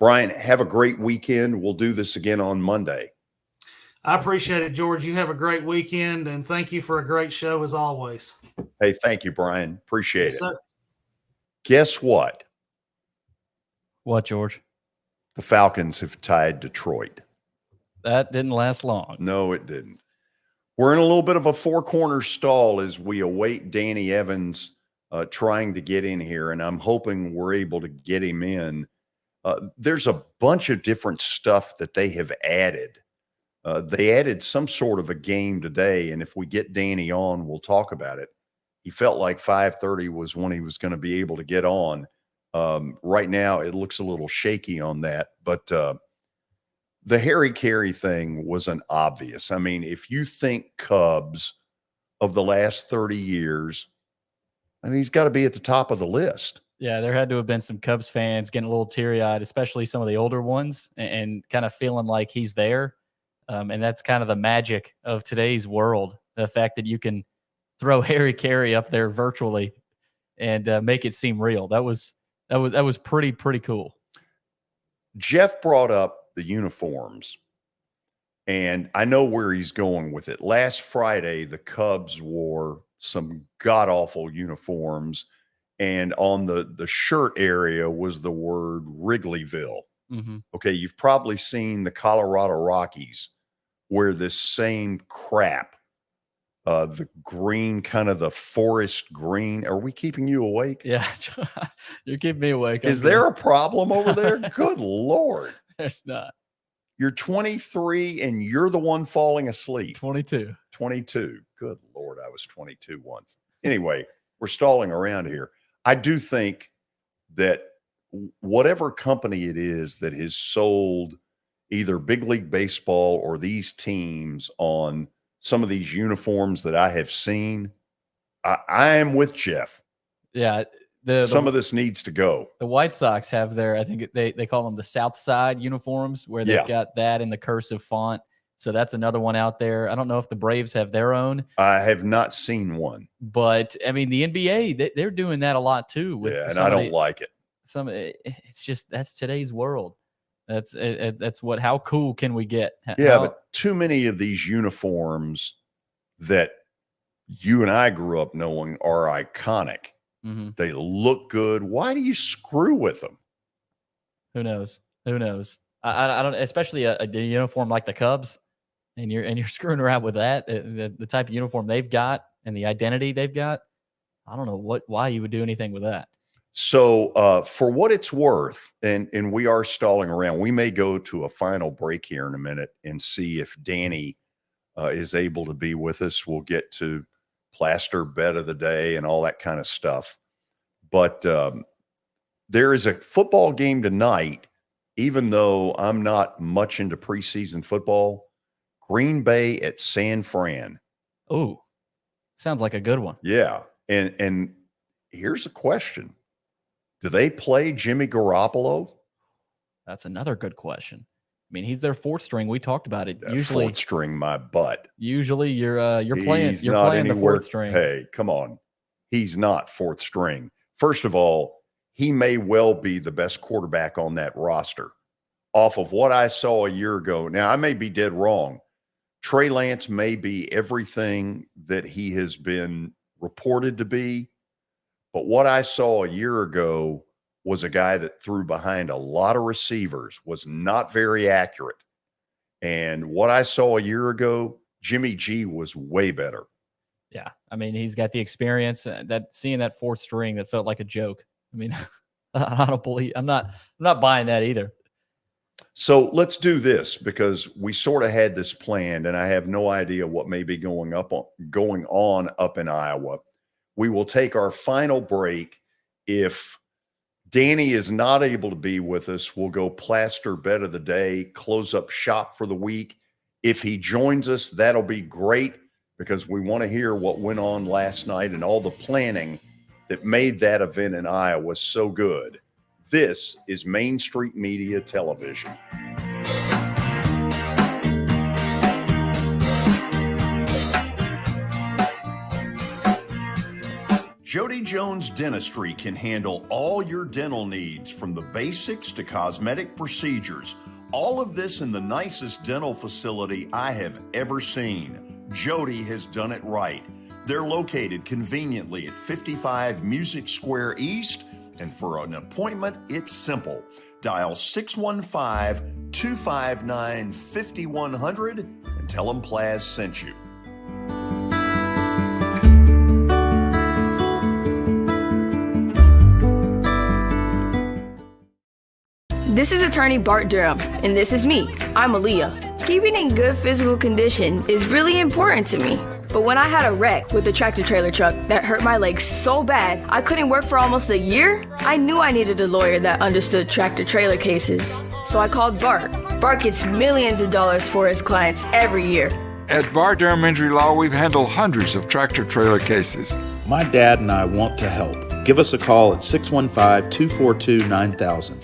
Brian, have a great weekend. We'll do this again on Monday. I appreciate it, George. You have a great weekend, and thank you for a great show as always. Hey, thank you, Brian. Appreciate it. Sir. Guess what? What, George? The Falcons have tied Detroit. That didn't last long. No, it didn't. We're in a little bit of a four-corner stall as we await Danny Evans trying to get in here, and I'm hoping we're able to get him in. There's a bunch of different stuff that they have added. They added some sort of a game today, and if we get Danny on, we'll talk about it. He felt like 5:30 was when he was going to be able to get on. Right now, it looks a little shaky on that, but the Harry Carey thing wasn't obvious. I mean, if you think Cubs of the last 30 years, I mean, he's got to be at the top of the list. Yeah, there had to have been some Cubs fans getting a little teary-eyed, especially some of the older ones, and kind of feeling like he's there. And that's kind of the magic of today's world, the fact that you can throw Harry Carey up there virtually and make it seem real. That was pretty cool. Jeff brought up the uniforms, and I know where he's going with it. Last Friday, the Cubs wore some god-awful uniforms, and on the shirt area was the word Wrigleyville. Mm-hmm. Okay, you've probably seen the Colorado Rockies wear this same crap, the green, kind of the forest green. Are we keeping you awake? Yeah, you're keeping me awake. Is there a problem over there? Good Lord. There's not. You're 23 and you're the one falling asleep. 22. 22. Good Lord, I was 22 once. Anyway, we're stalling around here. I do think that whatever company it is that has sold either Big League Baseball or these teams on some of these uniforms that I have seen, I am with Jeff. Yeah. Some of this needs to go. The White Sox have their, I think they call them the South Side uniforms, where they've got that in the cursive font. So that's another one out there. I don't know if the Braves have their own. I have not seen one. But, I mean, the NBA, they're doing that a lot too. And I don't like it. It's just, that's today's world. That's how cool can we get? But too many of these uniforms that you and I grew up knowing are iconic. Mm-hmm. They look good. Why do you screw with them? Who knows? I don't, especially a uniform like the Cubs, and you're screwing around with that. The type of uniform they've got and the identity they've got. I don't know why you would do anything with that. So for what it's worth, and we are stalling around, we may go to a final break here in a minute and see if Danny is able to be with us. We'll get to Plaster bet of the day and all that kind of stuff. But there is a football game tonight, even though I'm not much into preseason football. Green Bay at San Fran. Oh, sounds like a good one. Yeah. And here's a question. Do they play Jimmy Garoppolo? That's another good question. I mean, he's their fourth string. We talked about it. Usually fourth string, my butt. Usually you're playing the fourth string. Hey, come on. He's not fourth string. First of all, he may well be the best quarterback on that roster. Off of what I saw a year ago. Now, I may be dead wrong. Trey Lance may be everything that he has been reported to be, but what I saw a year ago was a guy that threw behind a lot of receivers, was not very accurate. And what I saw a year ago, Jimmy G was way better. Yeah. I mean, he's got the experience that seeing that fourth string that felt like a joke. I mean, I'm not buying that either. So let's do this because we sort of had this planned and I have no idea what may be going on up in Iowa. We will take our final break. If Danny is not able to be with us, we'll go Plaster bet of the day, close up shop for the week. If he joins us, that'll be great because we want to hear what went on last night and all the planning that made that event in Iowa so good. This is Main Street Media Television. Jody Jones Dentistry can handle all your dental needs, from the basics to cosmetic procedures. All of this in the nicest dental facility I have ever seen. Jody has done it right. They're located conveniently at 55 Music Square East, and for an appointment, it's simple. Dial 615-259-5100 and tell them Plaz sent you. This is attorney Bart Durham, and this is me. I'm Aaliyah. Keeping in good physical condition is really important to me. But when I had a wreck with a tractor trailer truck that hurt my legs so bad I couldn't work for almost a year, I knew I needed a lawyer that understood tractor trailer cases. So I called Bart. Bart gets millions of dollars for his clients every year. At Bart Durham Injury Law, we've handled hundreds of tractor trailer cases. My dad and I want to help. Give us a call at 615-242-9000.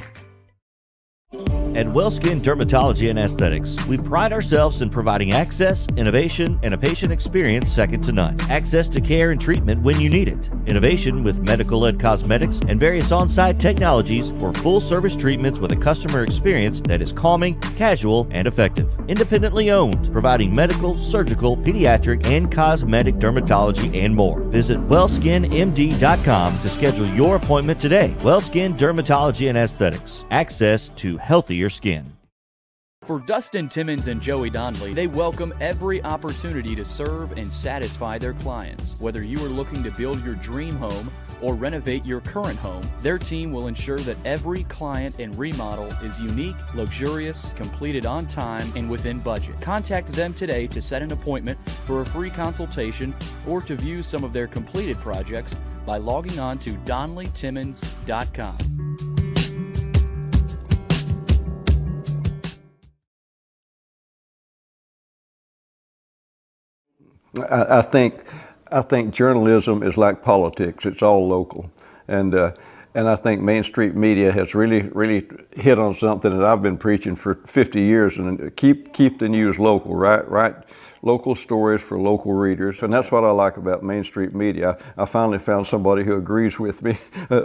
At WellSkin Dermatology and Aesthetics, we pride ourselves in providing access, innovation, and a patient experience second to none. Access to care and treatment when you need it. Innovation with medical-led cosmetics and various on-site technologies for full-service treatments with a customer experience that is calming, casual, and effective. Independently owned, providing medical, surgical, pediatric, and cosmetic dermatology and more. Visit WellSkinMD.com to schedule your appointment today. WellSkin Dermatology and Aesthetics. Access to healthier skin. For Dustin Timmons and Joey Donnelly, they welcome every opportunity to serve and satisfy their clients. Whether you are looking to build your dream home or renovate your current home, their team will ensure that every client and remodel is unique, luxurious, completed on time, and within budget. Contact them today to set an appointment for a free consultation or to view some of their completed projects by logging on to DonnellyTimmons.com. I think journalism is like politics. It's all local, and I think Main Street Media has really hit on something that I've been preaching for 50 years. And keep the news local, right? Local stories for local readers, and that's what I like about Main Street Media. I finally found somebody who agrees with me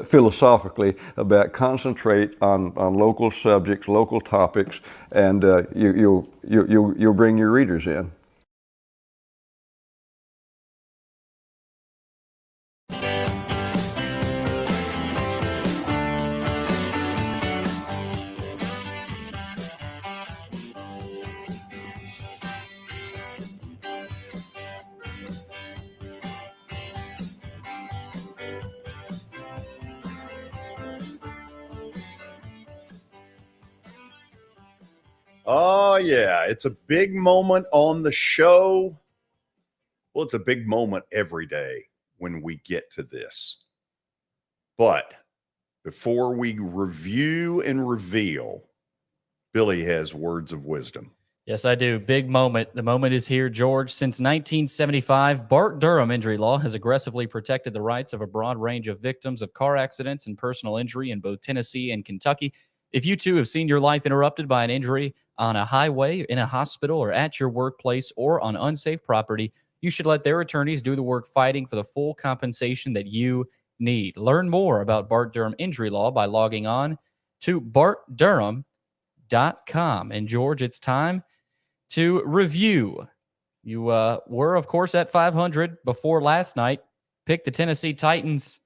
philosophically about concentrate on local subjects, local topics, and you'll bring your readers in. Oh, yeah. It's a big moment on the show. Well, it's a big moment every day when we get to this. But before we review and reveal, Billy has words of wisdom. Yes, I do. Big moment. The moment is here, George. Since 1975, Bart Durham injury law has aggressively protected the rights of a broad range of victims of car accidents and personal injury in both Tennessee and Kentucky. If you too have seen your life interrupted by an injury on a highway, in a hospital, or at your workplace, or on unsafe property, you should let their attorneys do the work fighting for the full compensation that you need. Learn more about Bart Durham injury law by logging on to bartdurham.com. And George, it's time to review. You were, of course, at 500 before last night. Picked the Tennessee Titans,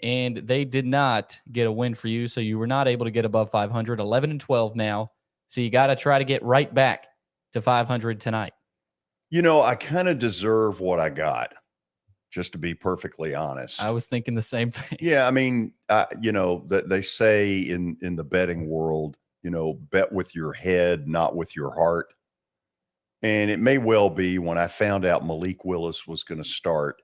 and they did not get a win for you, so you were not able to get above 500. 11-12 now, so you got to try to get right back to 500 tonight. You know, I kind of deserve what I got, just to be perfectly honest. I was thinking the same thing. Yeah, I mean, you know, they say in the betting world, you know, bet with your head, not with your heart. And it may well be when I found out Malik Willis was going to start,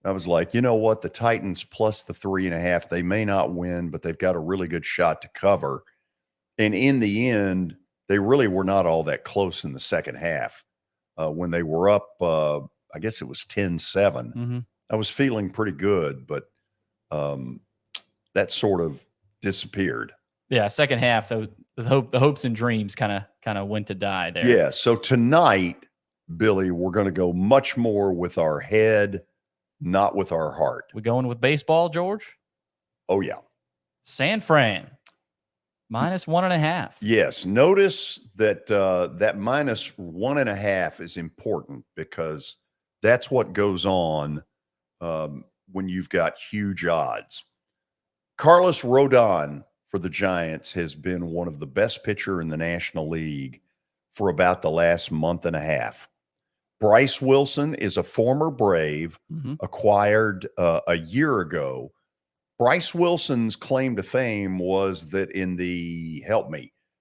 I was like, you know what? The Titans plus the 3.5, they may not win, but they've got a really good shot to cover. And in the end, they really were not all that close in the second half. When they were up, I guess it was 10-7. Mm-hmm. I was feeling pretty good, but that sort of disappeared. Yeah, second half, the hopes and dreams kind of went to die there. Yeah, so tonight, Billy, we're going to go much more with our head, not with our heart. We going with baseball, George? Oh, yeah. San Fran, -1.5. Yes, notice that that -1.5 is important because that's what goes on when you've got huge odds. Carlos Rodon for the Giants has been one of the best pitcher in the National League for about the last month and a half. Bryce Wilson is a former Brave, acquired a year ago. Bryce Wilson's claim to fame was that in the,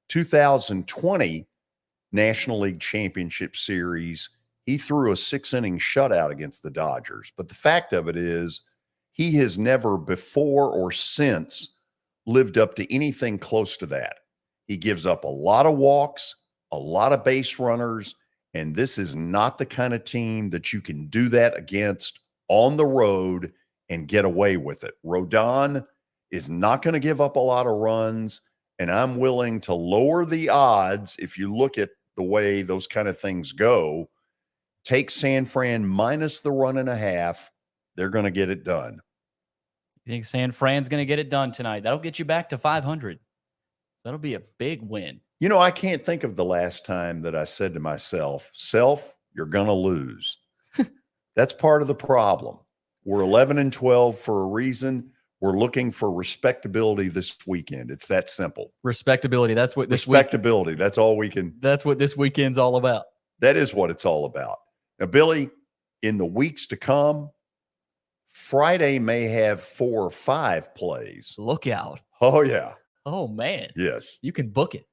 2020 National League Championship Series, he threw a 6-inning shutout against the Dodgers. But the fact of it is, he has never before or since lived up to anything close to that. He gives up a lot of walks, a lot of base runners, and this is not the kind of team that you can do that against on the road and get away with it. Rodon is not going to give up a lot of runs, and I'm willing to lower the odds if you look at the way those kind of things go. Take San Fran minus the 1.5. They're going to get it done. You think San Fran's going to get it done tonight? That'll get you back to 500. That'll be a big win. You know, I can't think of the last time that I said to myself, you're going to lose. That's part of the problem. We're 11-12 for a reason. We're looking for respectability this weekend. It's that simple. Respectability. That's what this respectability. That's all we can. That's what this weekend's all about. That is what it's all about. Now, Billy, in the weeks to come, Friday may have 4 or 5 plays. Look out. Oh, yeah. Oh, man. Yes. You can book it.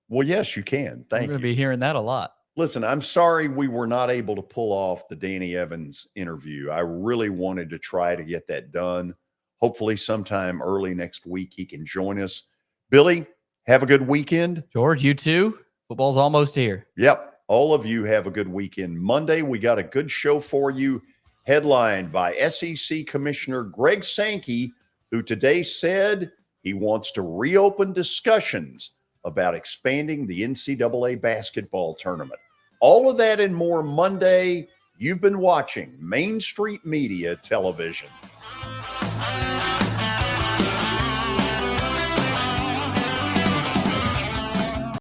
Well, yes, you can. Thank you. We're going to be hearing that a lot. Listen, I'm sorry we were not able to pull off the Danny Evans interview. I really wanted to try to get that done. Hopefully sometime early next week he can join us. Billy, have a good weekend. George, you too. Football's almost here. Yep. All of you have a good weekend. Monday, we got a good show for you, headlined by SEC Commissioner Greg Sankey, who today said he wants to reopen discussions about expanding the NCAA basketball tournament. All of that and more Monday. You've been watching Main Street Media Television.